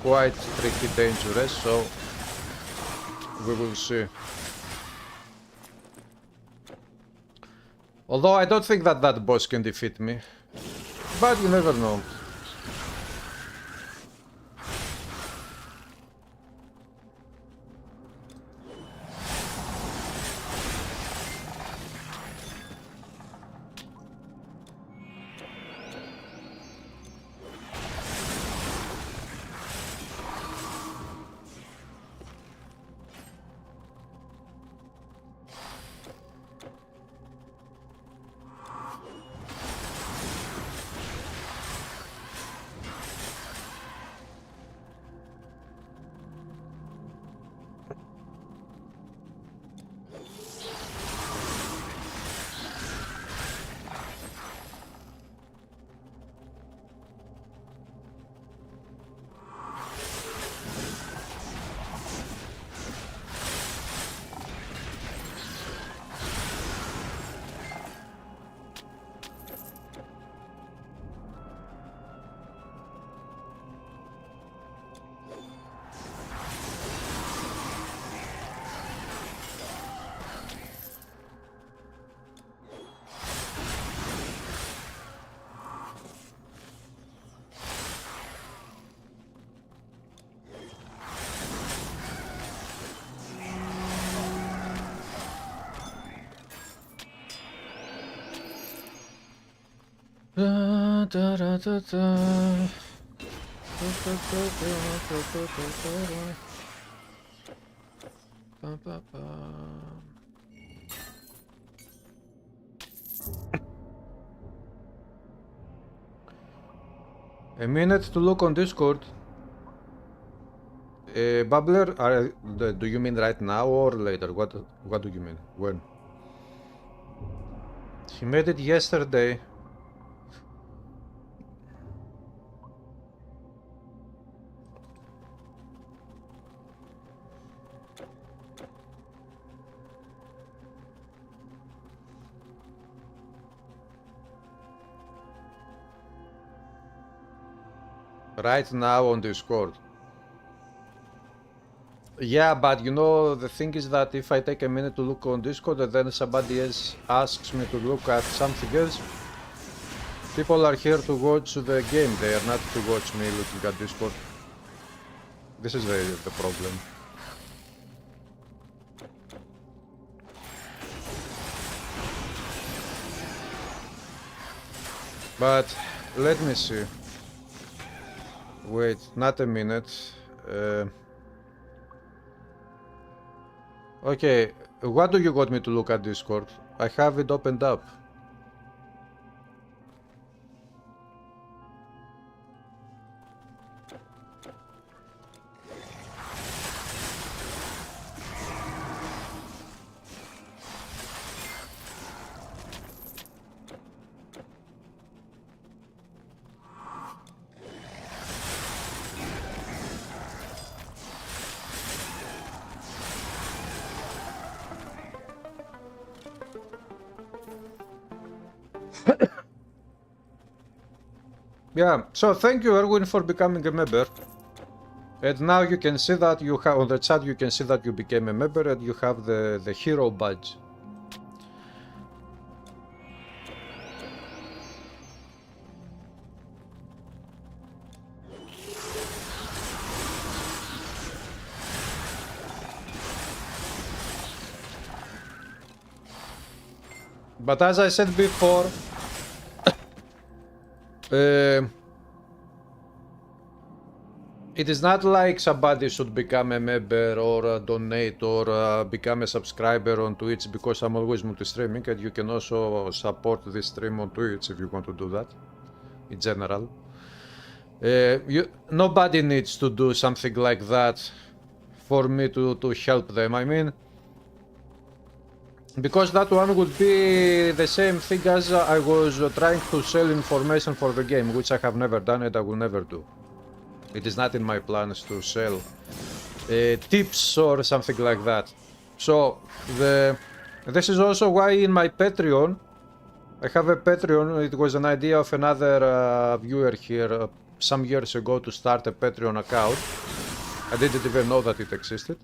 quite tricky, dangerous, so we will see. Although I don't think that that boss can defeat me, but you never know. A minute to look on Discord. Babbler, do you mean right now or later? What do you mean? When? He made it yesterday. right now on Discord. Yeah, but you know, the thing is that if I take a minute to look on Discord and then somebody else asks me to look at something else, people are here to watch the game, they are not to watch me looking at Discord. This is the problem. But let me see. Wait, not a minute. Okay, what do you want me to look at Discord? I have it opened up. Yeah, so thank you Erwin for becoming a member. And now you can see that you have on the chat, you can see that you became a member and you have the hero badge. But as I said before, it is not like somebody should become a member or donate or become a subscriber on Twitch because I'm always multi-streaming, and you can also support this stream on Twitch if you want to do that, in general. Nobody needs to do something like that for me to help them. I mean, because that one would be the same thing as I was trying to sell information for the game, which I have never done and I will never do. It is not in my plans to sell tips or something like that. So this is also why in my Patreon, I have a Patreon. It was an idea of another viewer here some years ago to start a Patreon account. I didn't even know that it existed.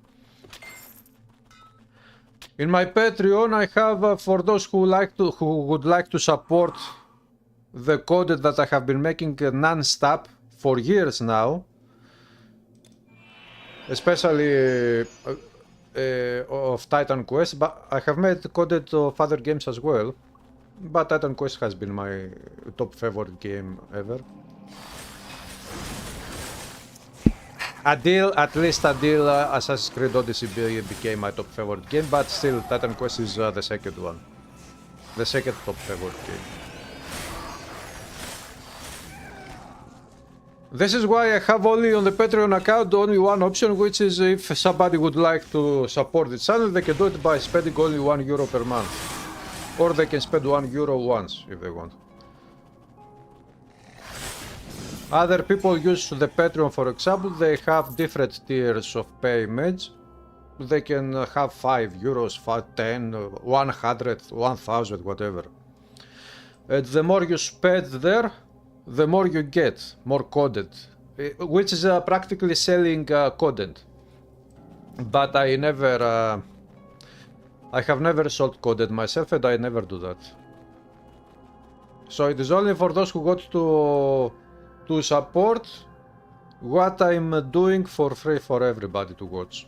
In my Patreon, I have for those who would like to support the content that I have been making non-stop for years now, especially of Titan Quest, but I have made content of other games as well. But Titan Quest has been my top favorite game ever. At least until Assassin's Creed Odyssey became my top favorite game, but still Titan Quest is the second one. The second top favorite game. This is why I have only on the Patreon account only one option, which is if somebody would like to support the channel, they can do it by spending only €1 per month. Or they can spend €1 once if they want. Other people use the Patreon, for example, they have different tiers of payments. They can have €5, 5, 10, 100, 1000, whatever. And the more you spend there, the more you get, more content, which is practically selling content. But I have never sold content myself, and I never do that. So it is only for those who got to support what I'm doing for free for everybody to watch.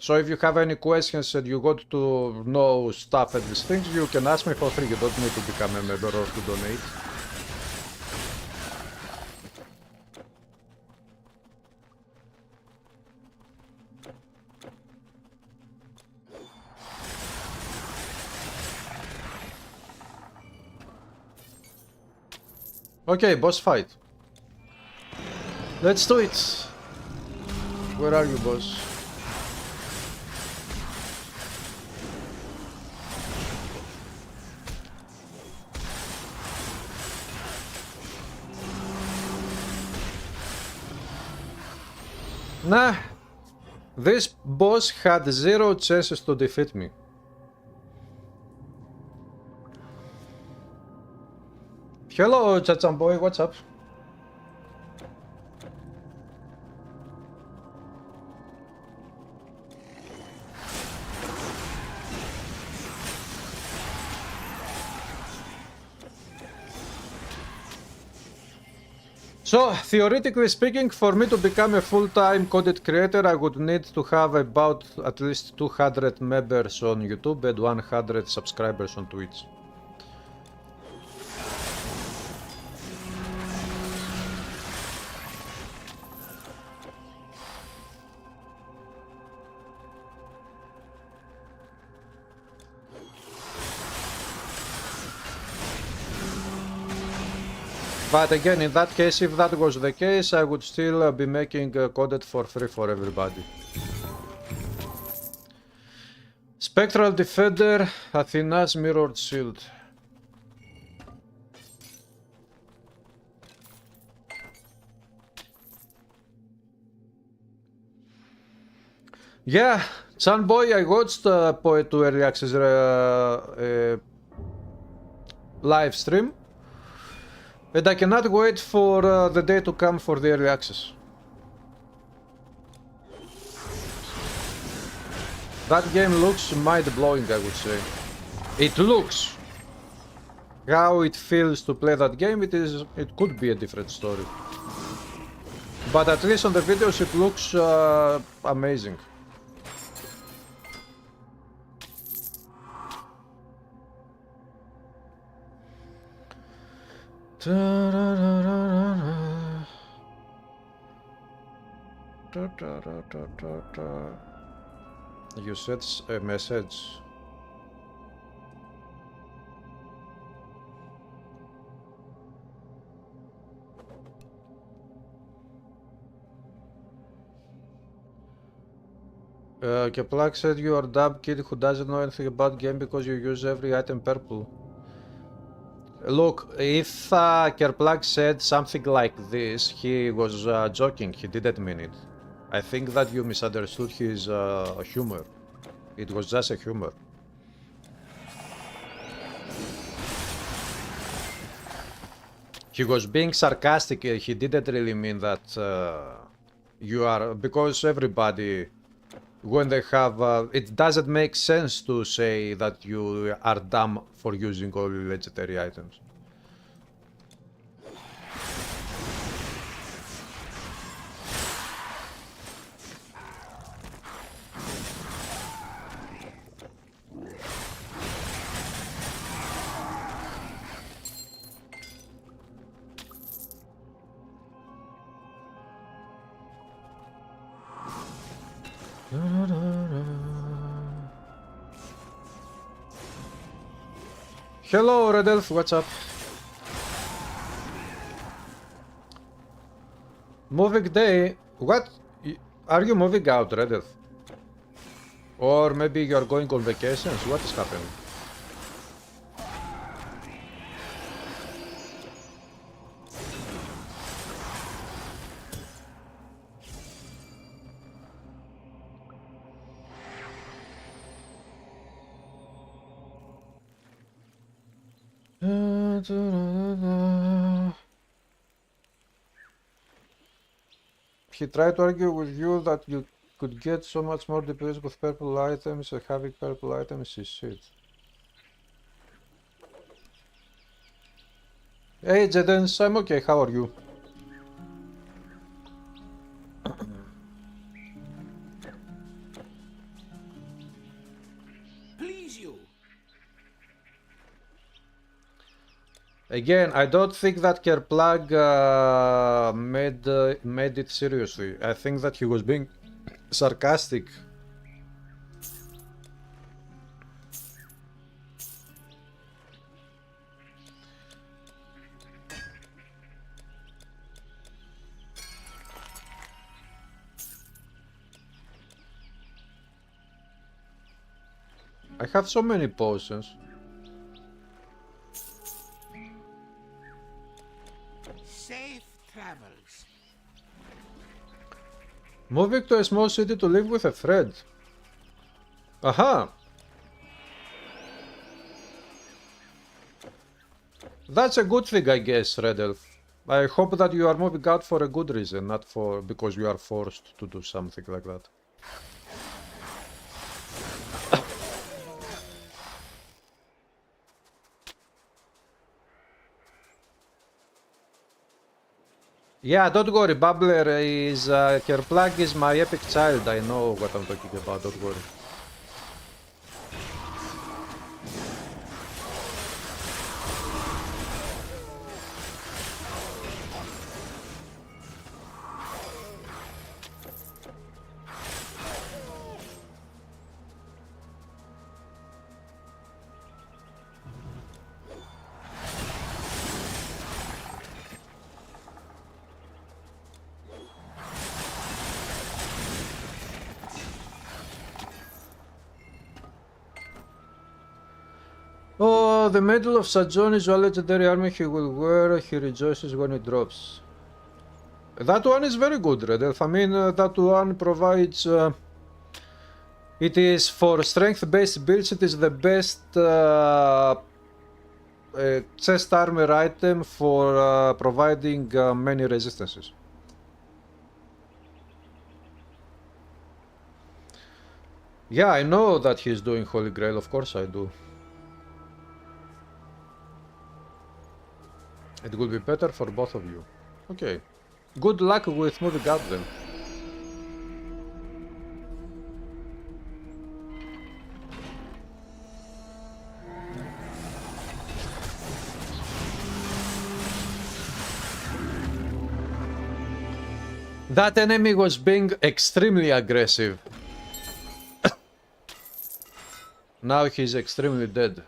So if you have any questions and you got to know stuff and these things, you can ask me for free. You don't need to become a member or to donate. Okay, boss fight. Let's do it. Where are you, boss? Nah, this boss had 0 chances to defeat me. Hello, Chachamboy, what's up? So, theoretically speaking, for me to become a full-time content creator, I would need to have about at least 200 members on YouTube and 100 subscribers on Twitch. But again, in that case, if that was the case, I would still be making content for free for everybody. Spectral Defender, Athena's Mirrored Shield. Yeah, Sunboy, I watched Poet to Early Access live stream. And I cannot wait for the day to come for the early access. That game looks mind-blowing, I would say. It looks. How it feels to play that game, it could be a different story. But at least on the videos it looks amazing. You said a message. Keplak said you are a dumb kid who doesn't know anything about game because you use every item purple. Look, if Kerplak said something like this, he was joking, he didn't mean it. I think that you misunderstood his humor. It was just a humor. He was being sarcastic, he didn't really mean that you are... Because everybody, when they have... it doesn't make sense to say that you are dumb for using all legendary items. Hello, Red Elf, what's up? Moving day? What? Are you moving out, Red Elf? Or maybe you're going on vacations? What is happening? He tried to argue with you that you could get so much more DPS with purple items, and having purple items is shit. Hey Jedens, I'm okay, how are you? Please you. Again, I don't think that Kerplug made it seriously. I think that he was being sarcastic. I have so many potions. Safe travels. Moving to a small city to live with a friend. Aha! That's a good thing, I guess, Red Elf. I hope that you are moving out for a good reason, not for because you are forced to do something like that. Yeah, don't worry, Babbler is Kerplug is my epic child. I know what I'm talking about, don't worry. Oh, the Medal of Sajon is a legendary armor he will wear. He rejoices when it drops. That one is very good, Red Elf. I mean, that one provides... it is for strength-based builds, it is the best chest armor item for providing many resistances. Yeah, I know that he's doing Holy Grail, of course I do. It will be better for both of you. Okay. Good luck with moving out then. That enemy was being extremely aggressive. Now he's extremely dead.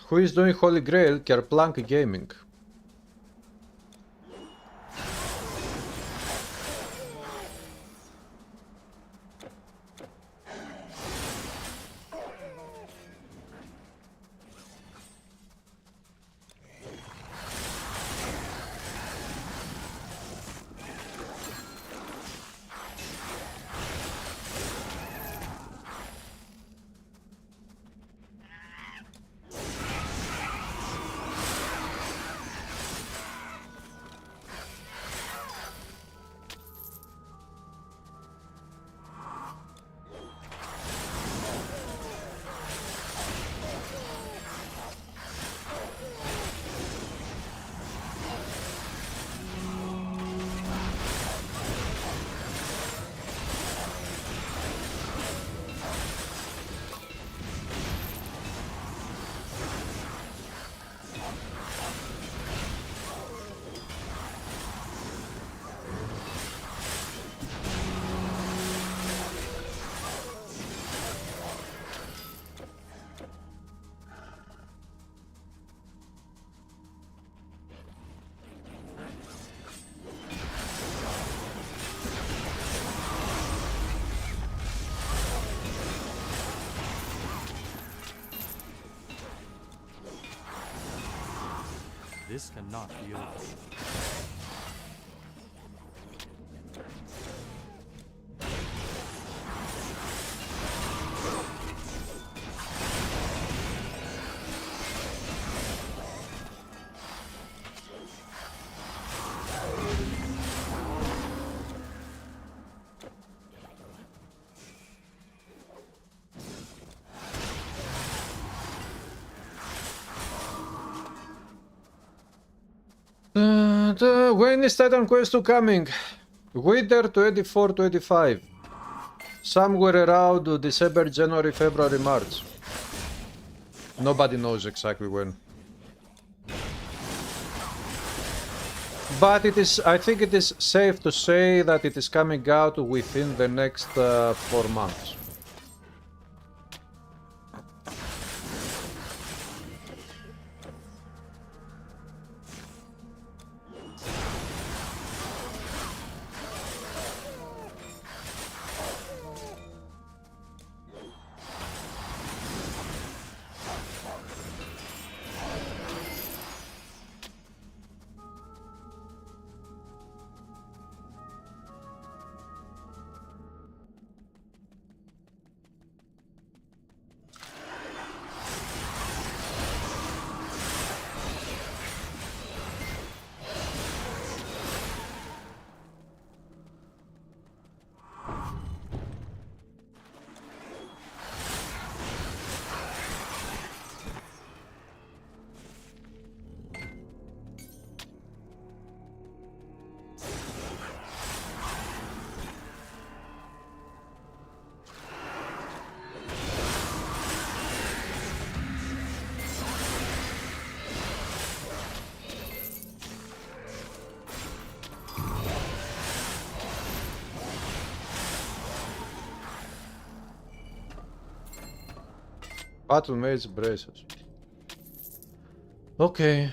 Who is doing Holy Grail? Kerplunk Gaming. This cannot be over. When is Titan Quest 2 coming? Winter 24-25. Somewhere around December, January, February, March. Nobody knows exactly when. But it is, I think it is safe to say that it is coming out within the next 4 months. Battle Mage braces. Okay.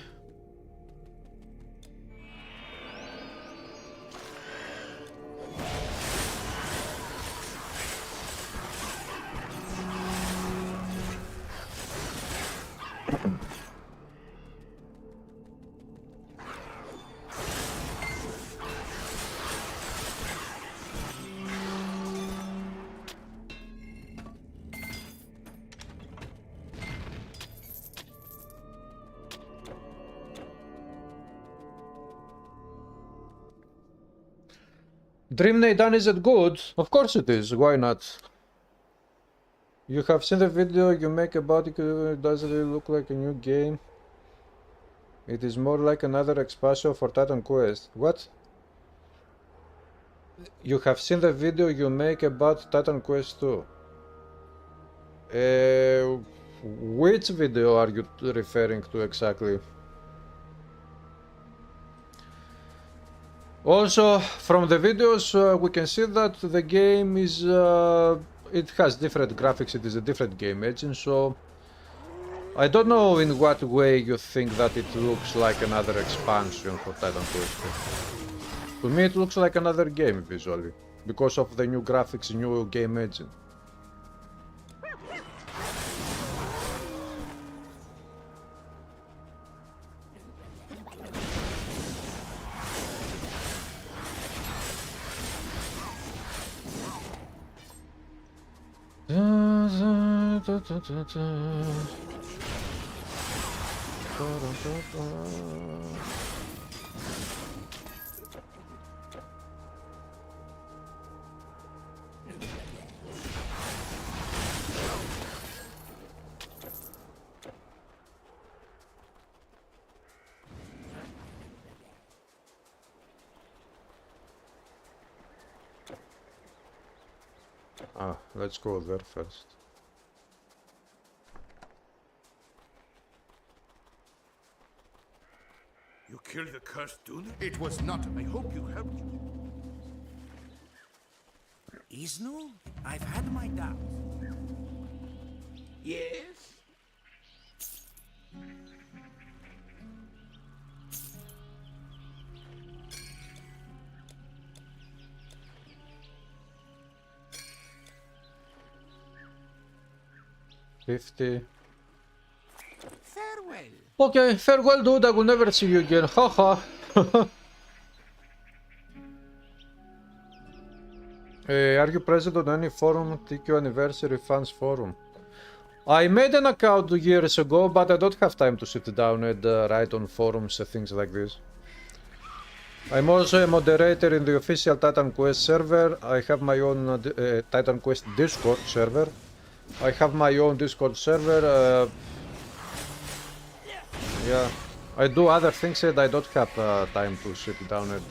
Dream Neidan, is it good? Of course it is, why not? You have seen the video you make about it, does it look like a new game? It is more like another expansion for Titan Quest. What? You have seen the video you make about Titan Quest 2? Which video are you referring to exactly? Also, from the videos, we can see that the game is, it has different graphics, it is a different game engine, so I don't know in what way you think that it looks like another expansion for Titan Quest 2. To me it looks like another game visually, because of the new graphics, new game engine. Let's go there first. You killed the cursed Duna? It was not. I hope you helped you. Isnu? I've had my doubts. Yes? $50. Farewell. Okay, farewell dude, I will never see you again, haha. Are you present on any forum, TQ Anniversary Fans Forum? I made an account years ago, but I don't have time to sit down and write on forums and things like this. I'm also a moderator in the official Titan Quest server. I have my own Titan Quest Discord server. I have my own Discord server. Yeah, I do other things and I don't have time to sit down and...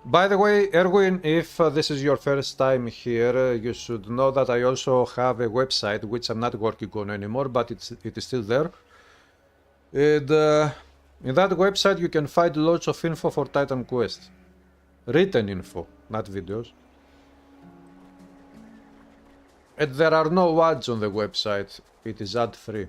By the way, Erwin, if this is your first time here, you should know that I also have a website which I'm not working on anymore, but it is still there. And in that website you can find lots of info for Titan Quest. Written info, not videos. And there are no ads on the website, it is ad free.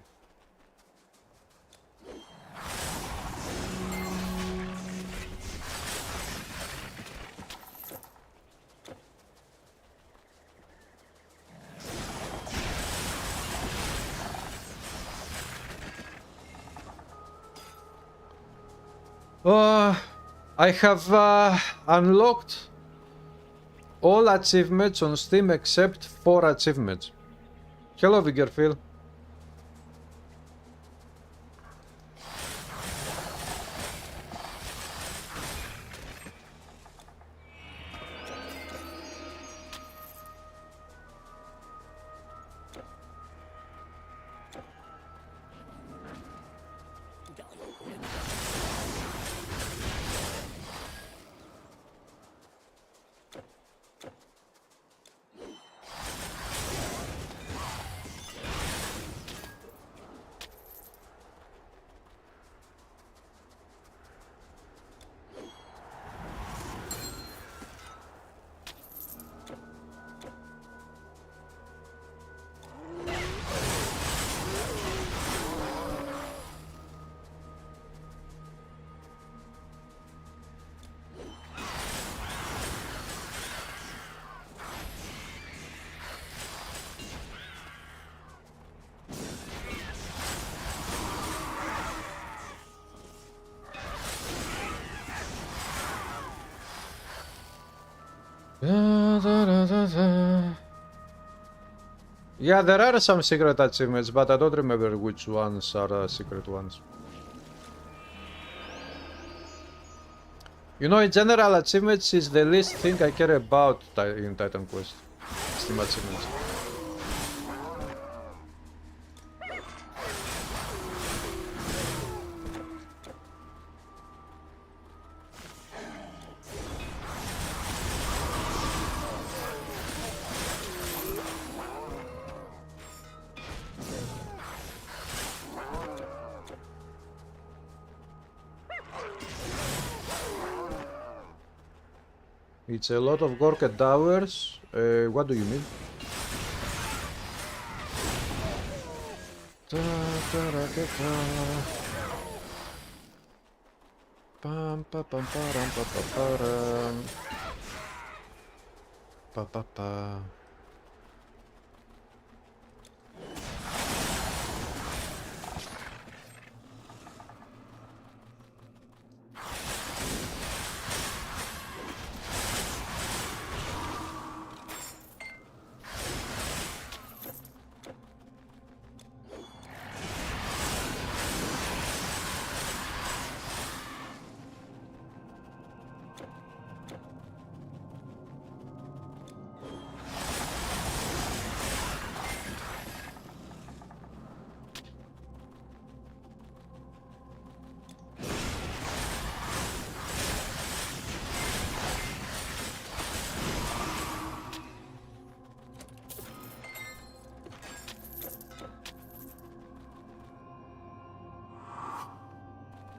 I have unlocked all achievements on Steam except 4 achievements. Hello, Viggerfield. Yeah, there are some secret achievements, but I don't remember which ones are secret ones. You know, in general, achievements is the least thing I care about in Titan Quest. Steam achievements. It's a lot of work and hours. What do you mean? Pam pa pam param pa pa param. Pa pa pa.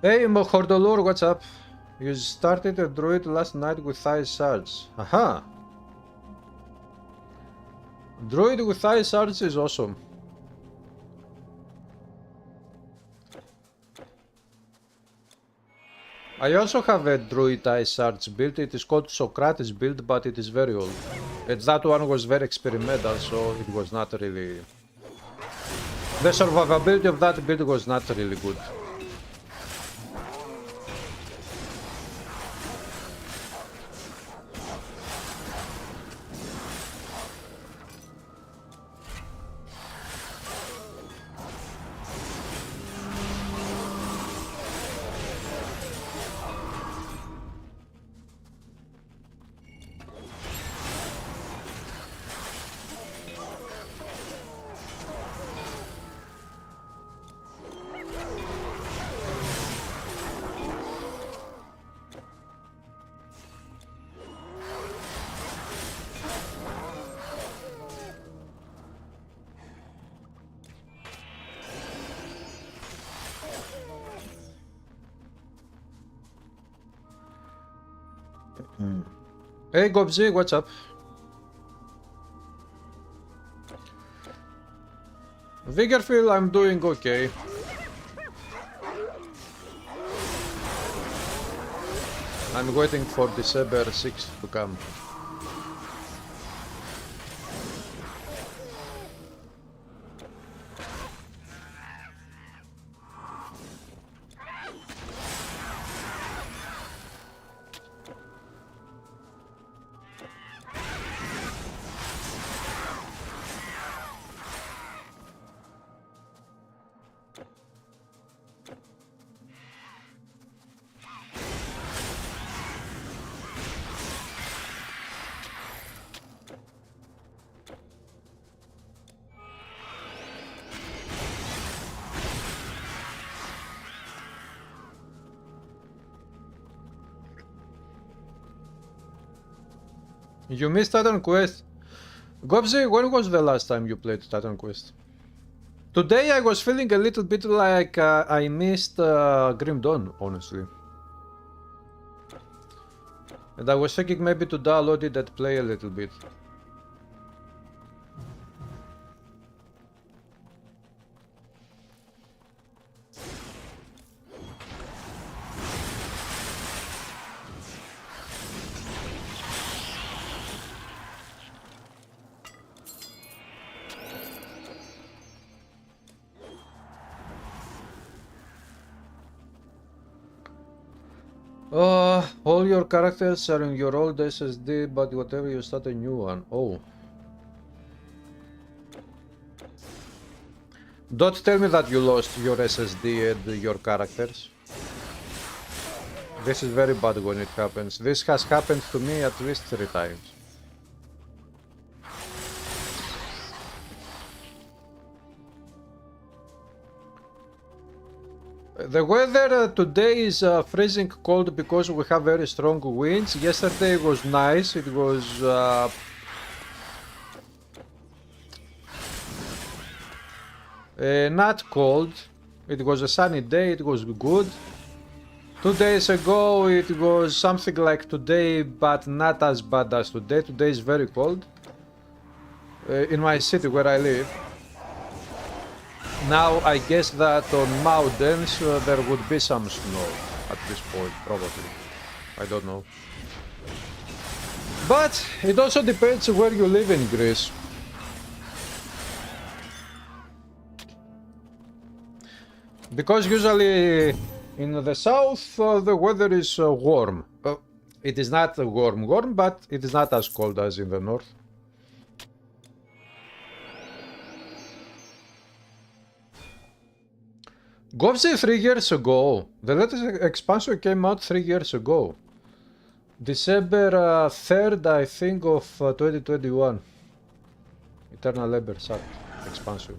Hey Mohordolor, what's up? You started a druid last night with thigh shards. Aha! Druid with thigh shards is awesome. I also have a druid eye shards build. It is called Socrates build, but it is very old. And that one was very experimental, so it was not really... The survivability of that build was not really good. Hey Gobzi, what's up? Vigorfield, I'm doing okay. I'm waiting for December 6th to come. You missed Titan Quest. Gobzi, when was the last time you played Titan Quest? Today I was feeling a little bit like I missed Grim Dawn, honestly. And I was thinking maybe to download it and play a little bit. All your characters are in your old SSD, but whatever you start a new one. Oh. Don't tell me that you lost your SSD and your characters. This is very bad when it happens. This has happened to me at least 3 times. The weather today is freezing cold because we have very strong winds. Yesterday was nice. It was not cold. It was a sunny day. It was good. 2 days ago it was something like today, but not as bad as today. Today is very cold in my city where I live. Now I guess that on mountains there would be some snow at this point, probably. I don't know. But it also depends where you live in Greece. Because usually in the south the weather is warm. It is not warm, but it is not as cold as in the north. Govzi 3 years ago. The latest expansion came out 3 years ago. December 3rd, I think, of 2021. Eternal Eber Sat expansion.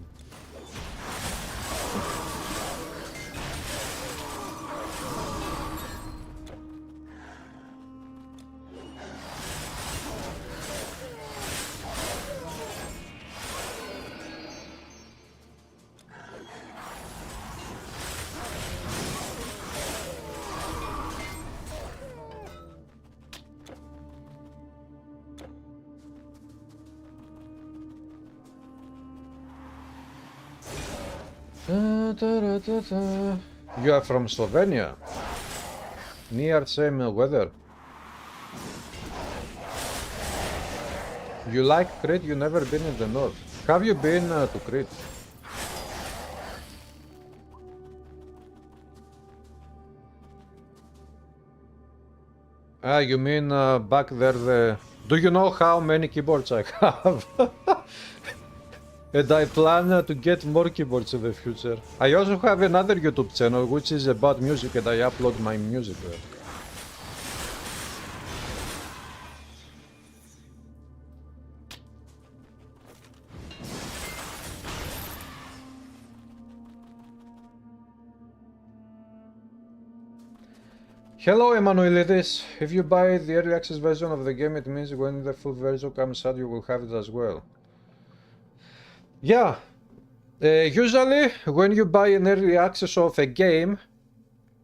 You are from Slovenia. Near same weather. You like Crete? You never been in the north. Have you been to Crete? Ah, you mean back there Do you know how many keyboards I have? And I plan to get more keyboards in the future. I also have another YouTube channel which is about music and I upload my music there. Hello Emanuelidis, if you buy the early access version of the game, it means when the full version comes out you will have it as well. Yeah, usually when you buy an early access of a game,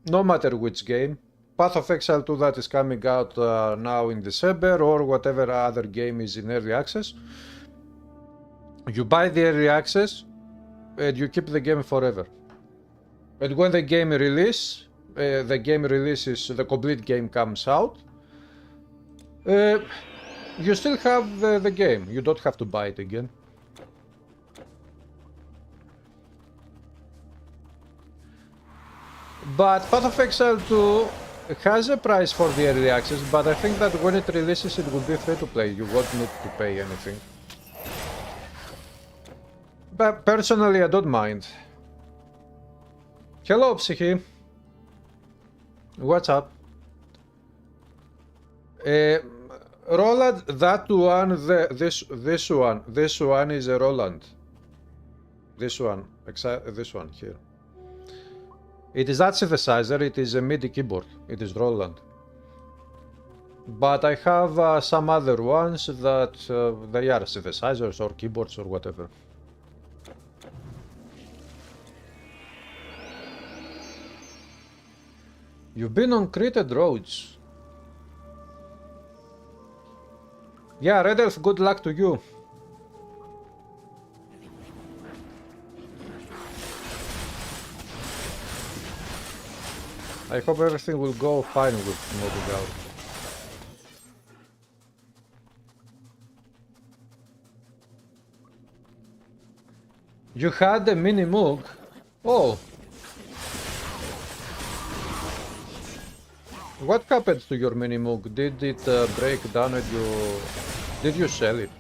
no matter which game, Path of Exile 2 that is coming out now in December or whatever other game is in early access, you buy the early access and you keep the game forever. And when the game releases, the complete game comes out, you still have the game, you don't have to buy it again. But Path of Exile 2 has a price for the early access, but I think that when it releases it will be free to play, you won't need to pay anything. But personally I don't mind. Hello Psyche. What's up? Roland, that one, this one is a Roland. This one here. It is not synthesizer, it is a MIDI keyboard. It is Roland. But I have some other ones that they are synthesizers or keyboards or whatever. You've been on Crete roads. Yeah, Red Elf, good luck to you. I hope everything will go fine with modding out. You had a mini Moog? Oh. What happened to your Minimoog? Did it break down and did you sell it?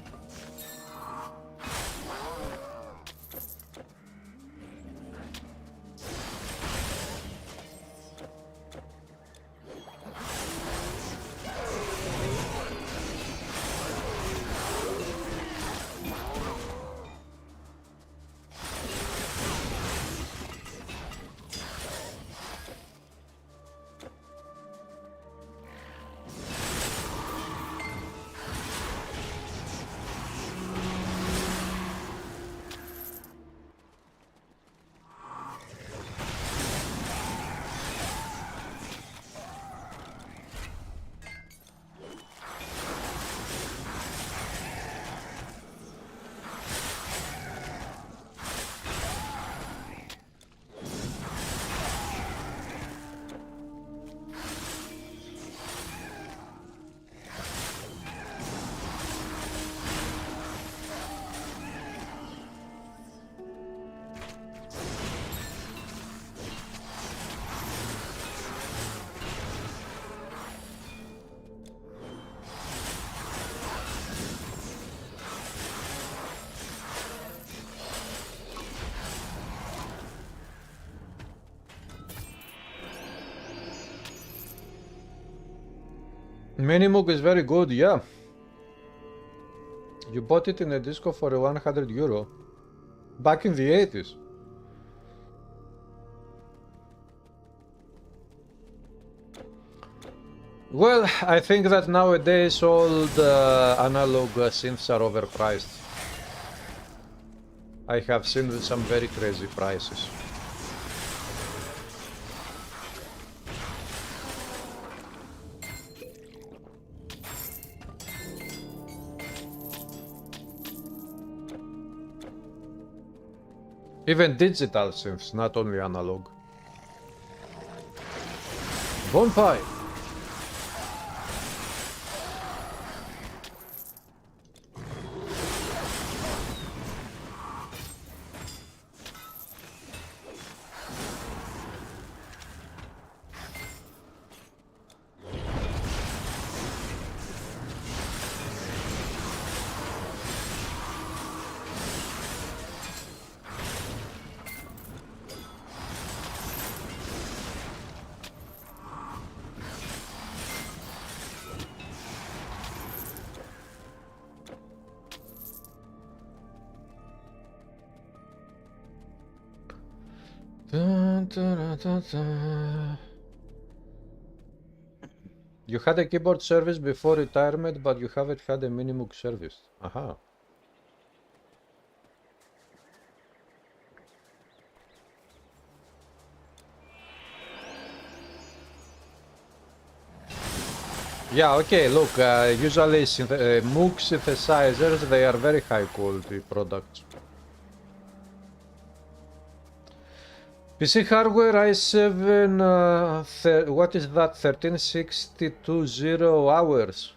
Minimoog is very good, yeah. You bought it in a disco for €100 back in the 80s. Well, I think that nowadays all the analog synths are overpriced. I have seen some very crazy prices. Even digital synths, not only analog. Bonfire! You had a keyboard service before retirement, but you haven't had a Minimoog service. Aha. Yeah, okay, look, usually Moog synthesizers, they are very high quality products. PC hardware i7, what is that, 13620 hours?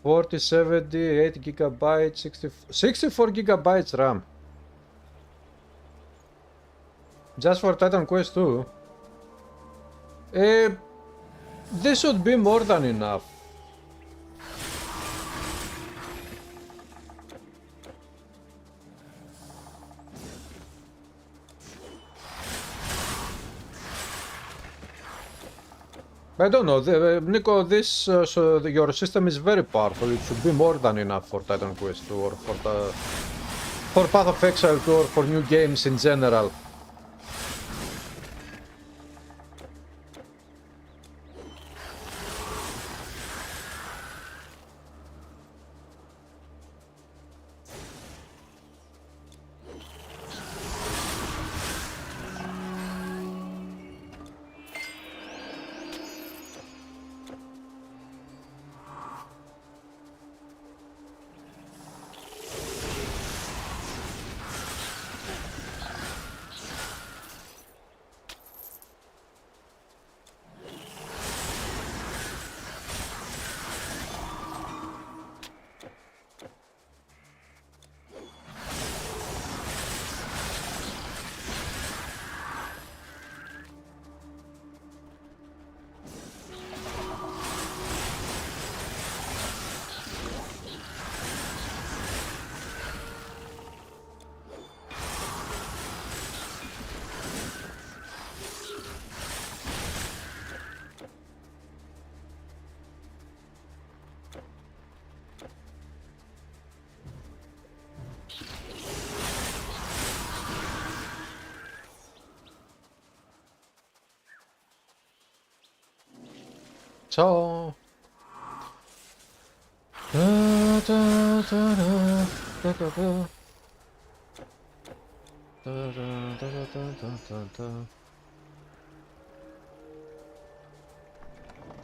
4070, 8 gigabytes, 64 gigabytes RAM. Just for Titan Quest 2? This should be more than enough. I don't know, Nico, this your system is very powerful. It should be more than enough for Titan Quest 2 or for Path of Exile 2 or for new games in general. Ciao.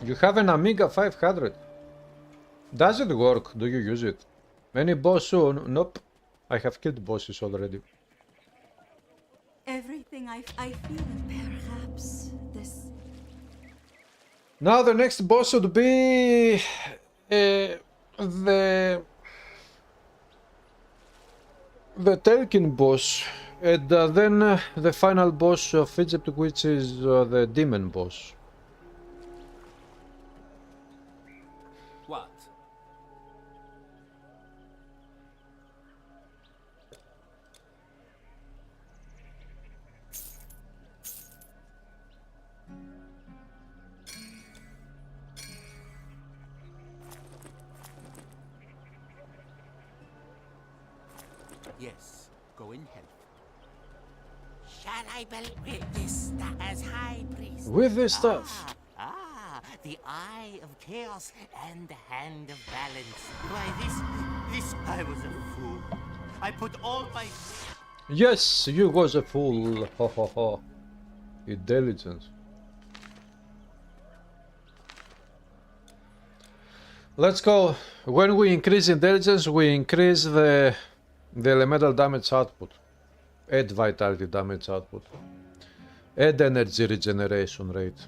You have an Amiga 500. Does it work? Do you use it? Any boss soon? Nope. I have killed bosses already. Everything I feel perhaps this. Now the next boss would be the Telkin boss, and then the final boss of Egypt, which is the demon boss. What? Yes, go in health. Shall I with this as high priest? With this stuff. The eye of chaos and the hand of balance. Why, this, I was a fool. I put all my... Yes, you was a fool. Ho ho ho. Intelligence. Let's go. When we increase intelligence, we increase the elemental damage output. Add vitality damage output. Add energy regeneration rate.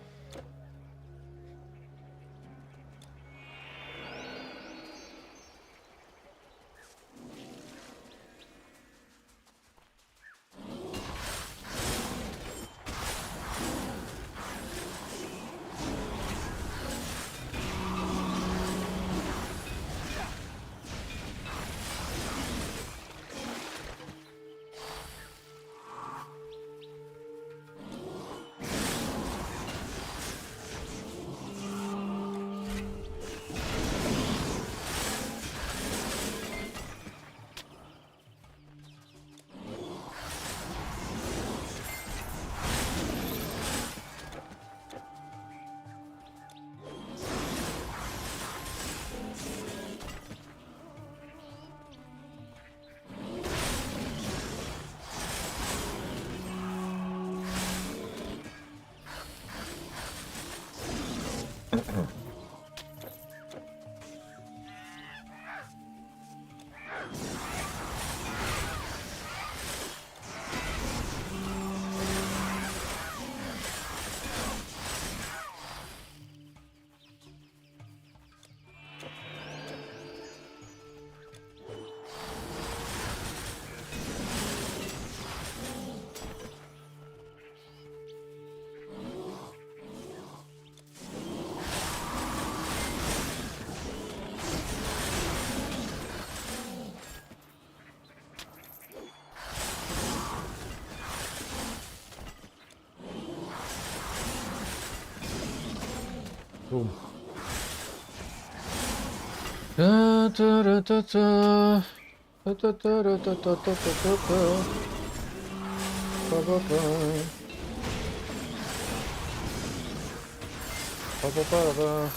Boom. Da, da, da, da, da. Da, da, da, da, da, da, da, da, da. Ba, ba, ba. Ba, ba, ba, ba.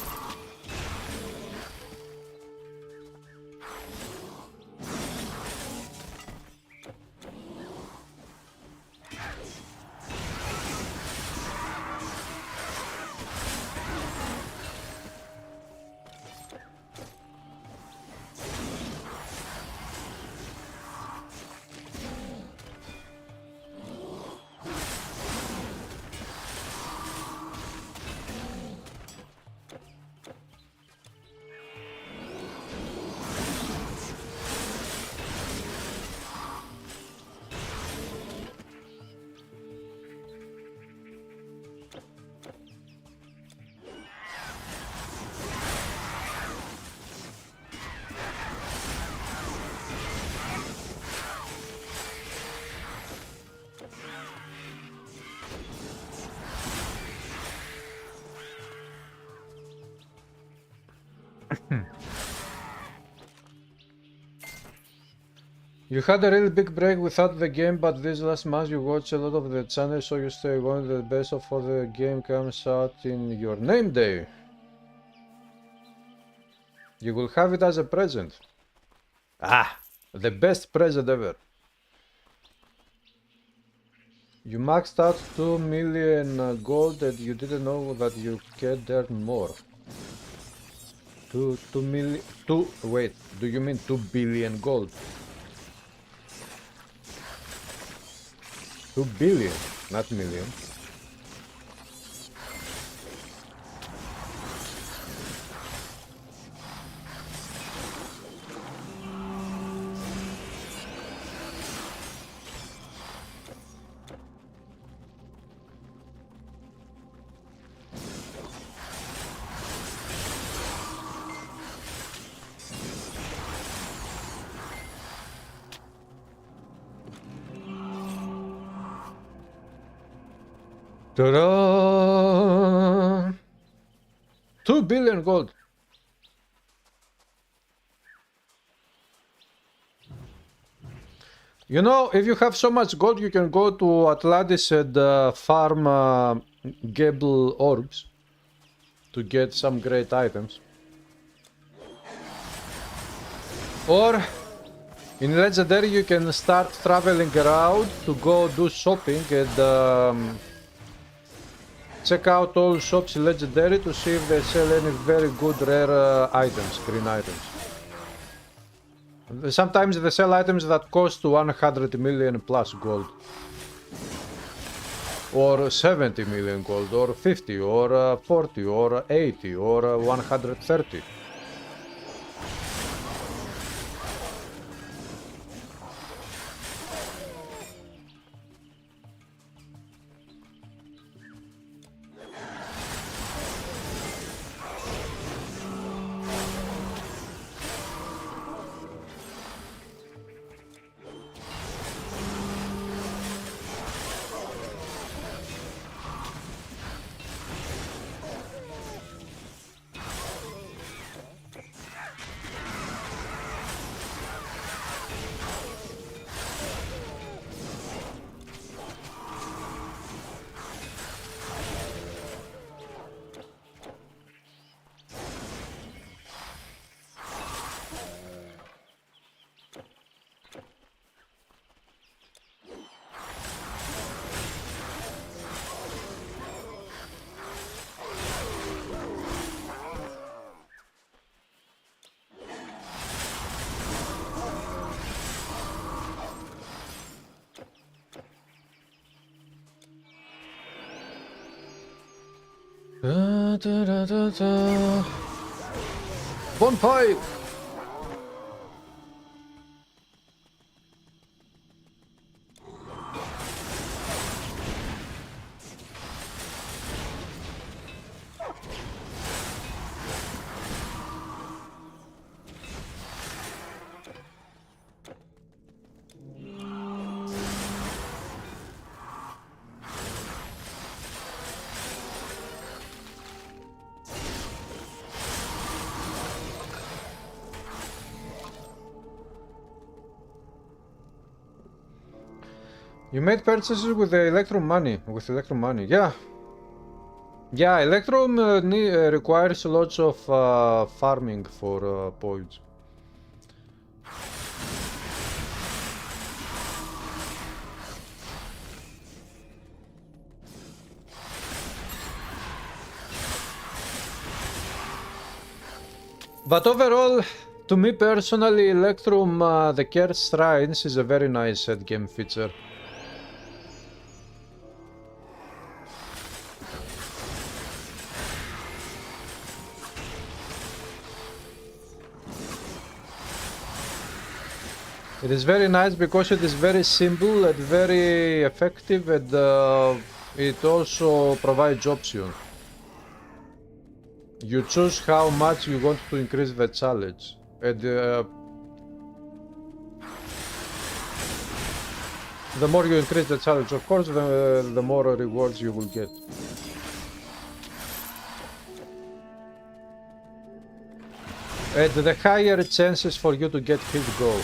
You had a really big break without the game, but this last month you watch a lot of the channels, so you stay going. The best of all the game comes out in your name day. You will have it as a present. Ah, the best present ever. You maxed out 2 million gold and you didn't know that you can earn more. 2 million, wait, do you mean 2 billion gold? 2 billion, not million. Ta-da! 2 billion gold. You know, if you have so much gold, you can go to Atlantis and farm Gable orbs to get some great items. Or in Legendary, you can start traveling around to go do shopping and check out all shops in Legendary to see if they sell any very good rare items, green items. Sometimes they sell items that cost 100 million plus gold. Or 70 million gold, or 50, or 40, or 80, or 130. Bonfire! You made purchases with the Electrum money, yeah. Yeah, Electrum requires lots of farming for points. But overall, to me personally, Electrum, the Cursed Shrines is a very nice game feature. It is very nice because it is very simple and very effective, and it also provides options. You choose how much you want to increase the challenge, and the more you increase the challenge, of course, the more rewards you will get. And the higher chances for you to get hit go.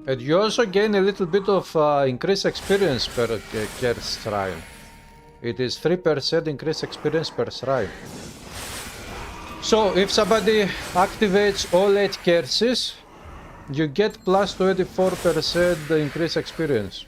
And you also gain a little bit of increased experience per curse shrine. It is 3% increased experience per shrine. So if somebody activates all 8 curses, you get plus 24% increased experience.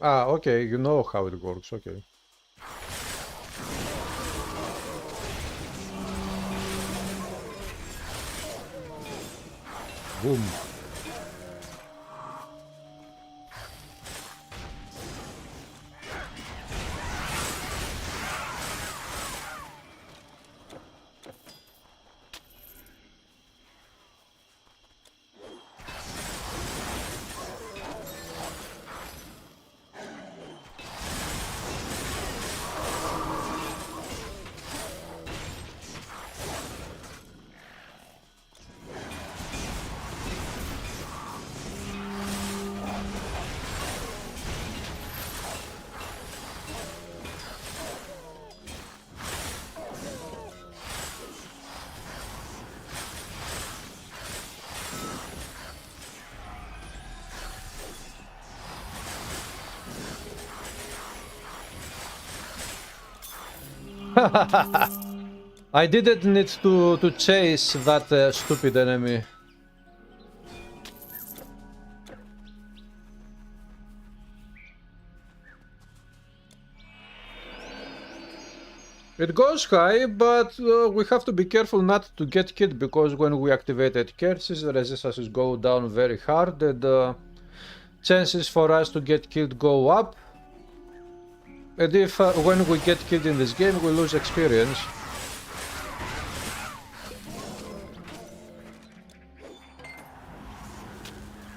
Ah, okay, you know how it works, okay. Boom. I didn't need to chase that stupid enemy. It goes high, but we have to be careful not to get killed, because when we activated curses, the resistances go down very hard and chances for us to get killed go up. And if when we get killed in this game, we lose experience.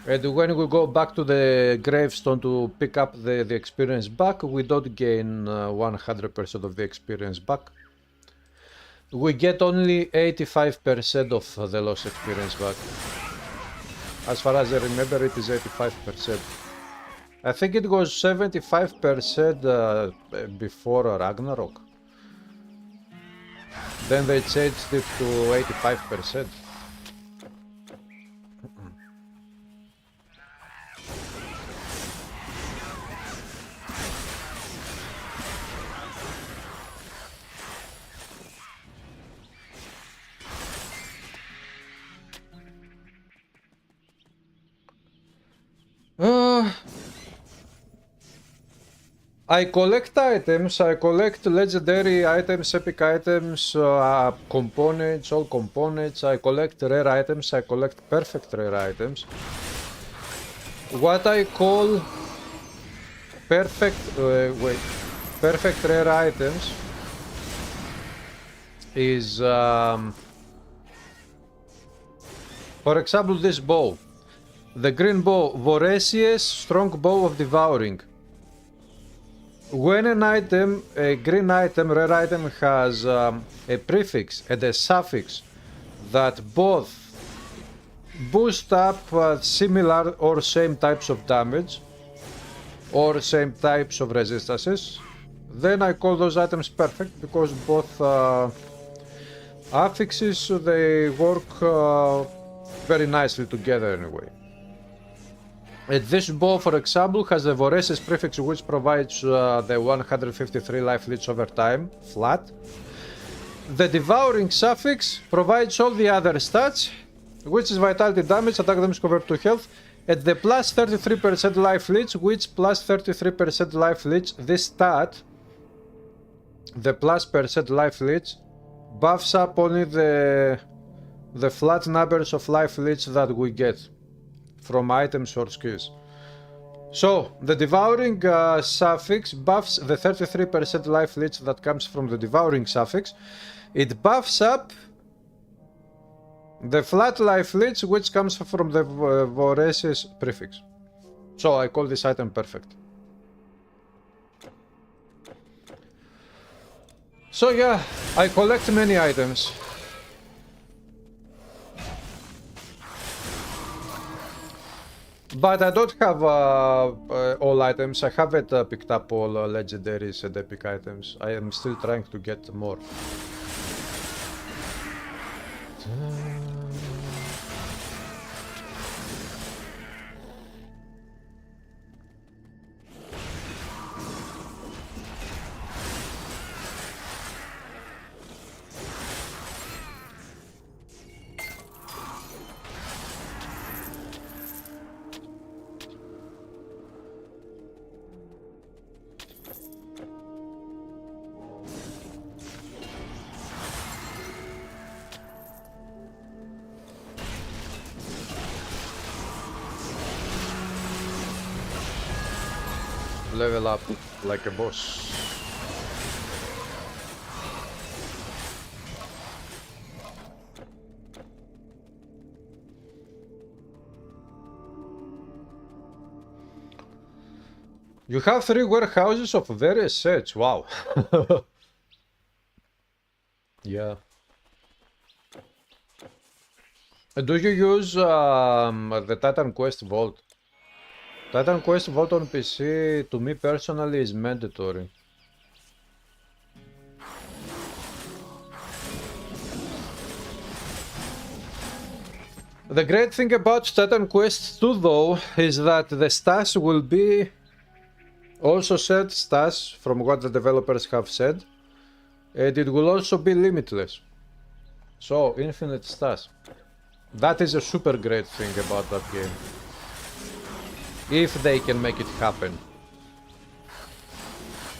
And when we go back to the gravestone to pick up the experience back, we don't gain 100% of the experience back. We get only 85% of the lost experience back. As far as I remember, it is 85%. I think it was 75% before Ragnarok. Then they changed it to 85%. I collect items, I collect legendary items, epic items, components, all components, I collect rare items, I collect perfect rare items. What I call perfect, perfect rare items is, for example, this bow. The green bow, Voresius Strong Bow of Devouring. When an item, a green item, rare item, has a prefix and a suffix that both boost up similar or same types of damage or same types of resistances, then I call those items perfect, because both affixes, they work very nicely together anyway. And this bow, for example, has the Voresius prefix, which provides the 153 life leech over time, flat. The Devouring suffix provides all the other stats, which is vitality damage, attack damage converted to health, and the plus 33% life leech, which plus 33% life leech, this stat, the plus percent life leech, buffs up only the the flat numbers of life leads that we get from items or skills. So, the devouring suffix buffs the 33% life leads that comes from the devouring suffix. It buffs up the flat life leads which comes from the voracious prefix. So, I call this item perfect. So yeah, I collect many items. But I don't have all items. I haven't picked up all legendaries and epic items. I am still trying to get more. Level up like a boss. You have 3 warehouses of various sets. Wow. Yeah. Do you use the Titan Quest Vault? Titan Quest Vault on PC, to me personally, is mandatory. The great thing about Titan Quest 2 though is that the stats will be also set stats from what the developers have said, and it will also be limitless. So, infinite stats. That is a super great thing about that game. If they can make it happen.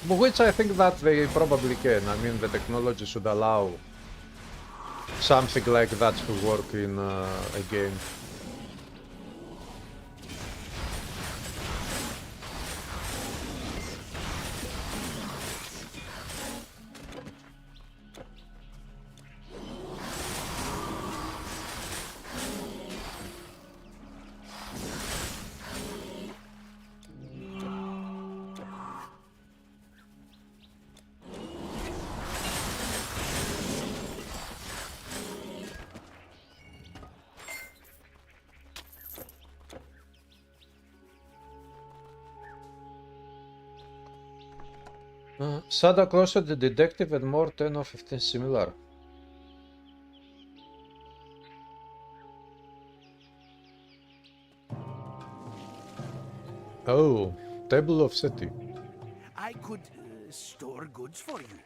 Which I think that they probably can. I mean, the technology should allow something like that to work in a game. Sada closer the detective and more 10 or 15 similar. Oh, table of city. I could store goods for you.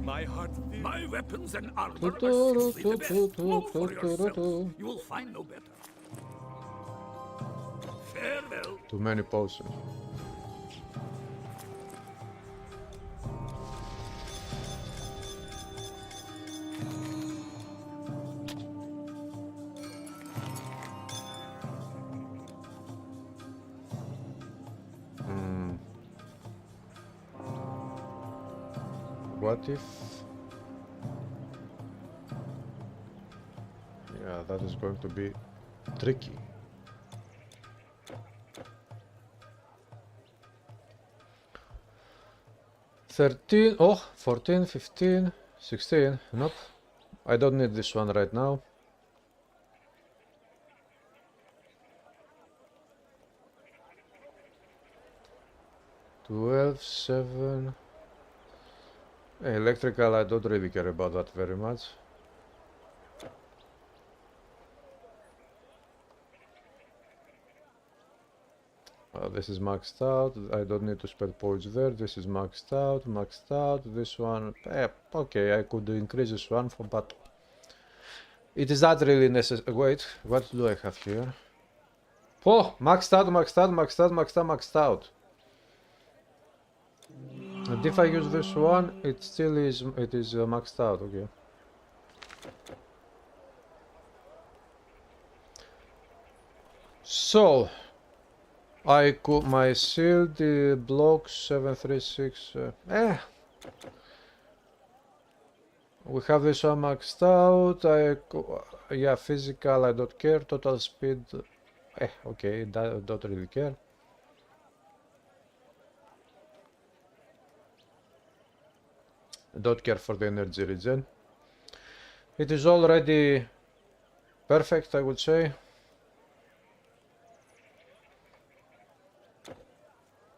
My heart, my weapons and armor are simply the best. Look for yourself. You will find no better. Farewell. Too many potions. What if... Yeah, that is going to be tricky. Oh, 14, 15, 16. Nope. I don't need this one right now. $12, $7. Electrical, I don't really care about that very much. this is maxed out. I don't need to spend points there. This is maxed out, maxed out. This one, okay, I could increase this one for, but it is not really necessary. Wait, what do I have here? Oh, maxed out, maxed out, maxed out, maxed out, maxed out. And if I use this one, it still is, maxed out, okay. So, I could, my shield blocks 736, we have this one maxed out, yeah, physical, I don't care, total speed, okay, don't really care. Don't care for the energy regen. It is already perfect, I would say.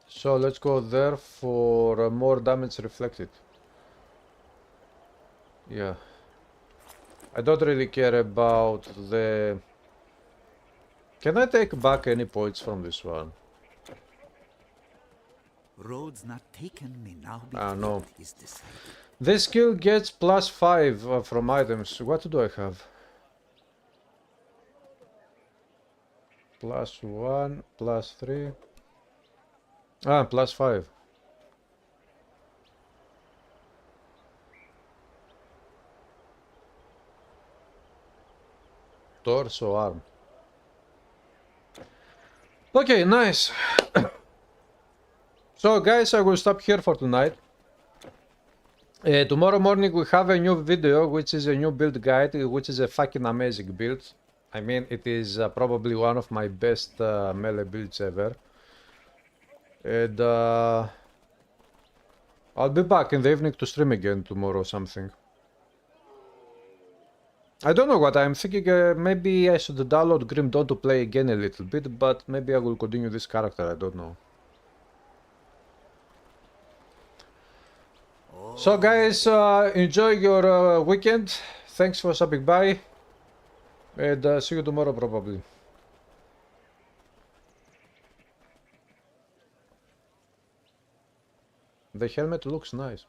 So let's go there for more damage reflected. Yeah. I don't really care about the... Can I take back any points from this one? Roads not taken may now be no. is decided. This skill gets +5 from items. What do I have? +1, +3. +5. Torso arm. Okay, nice. So guys, I will stop here for tonight. Tomorrow morning we have a new video, which is a new build guide, which is a fucking amazing build. I mean, it is probably one of my best melee builds ever. And I'll be back in the evening to stream again tomorrow or something. I don't know what I'm thinking. Maybe I should download Grim Dawn to play again a little bit, but maybe I will continue this character. I don't know. So guys, enjoy your weekend. Thanks for stopping by, and see you tomorrow probably. The helmet looks nice.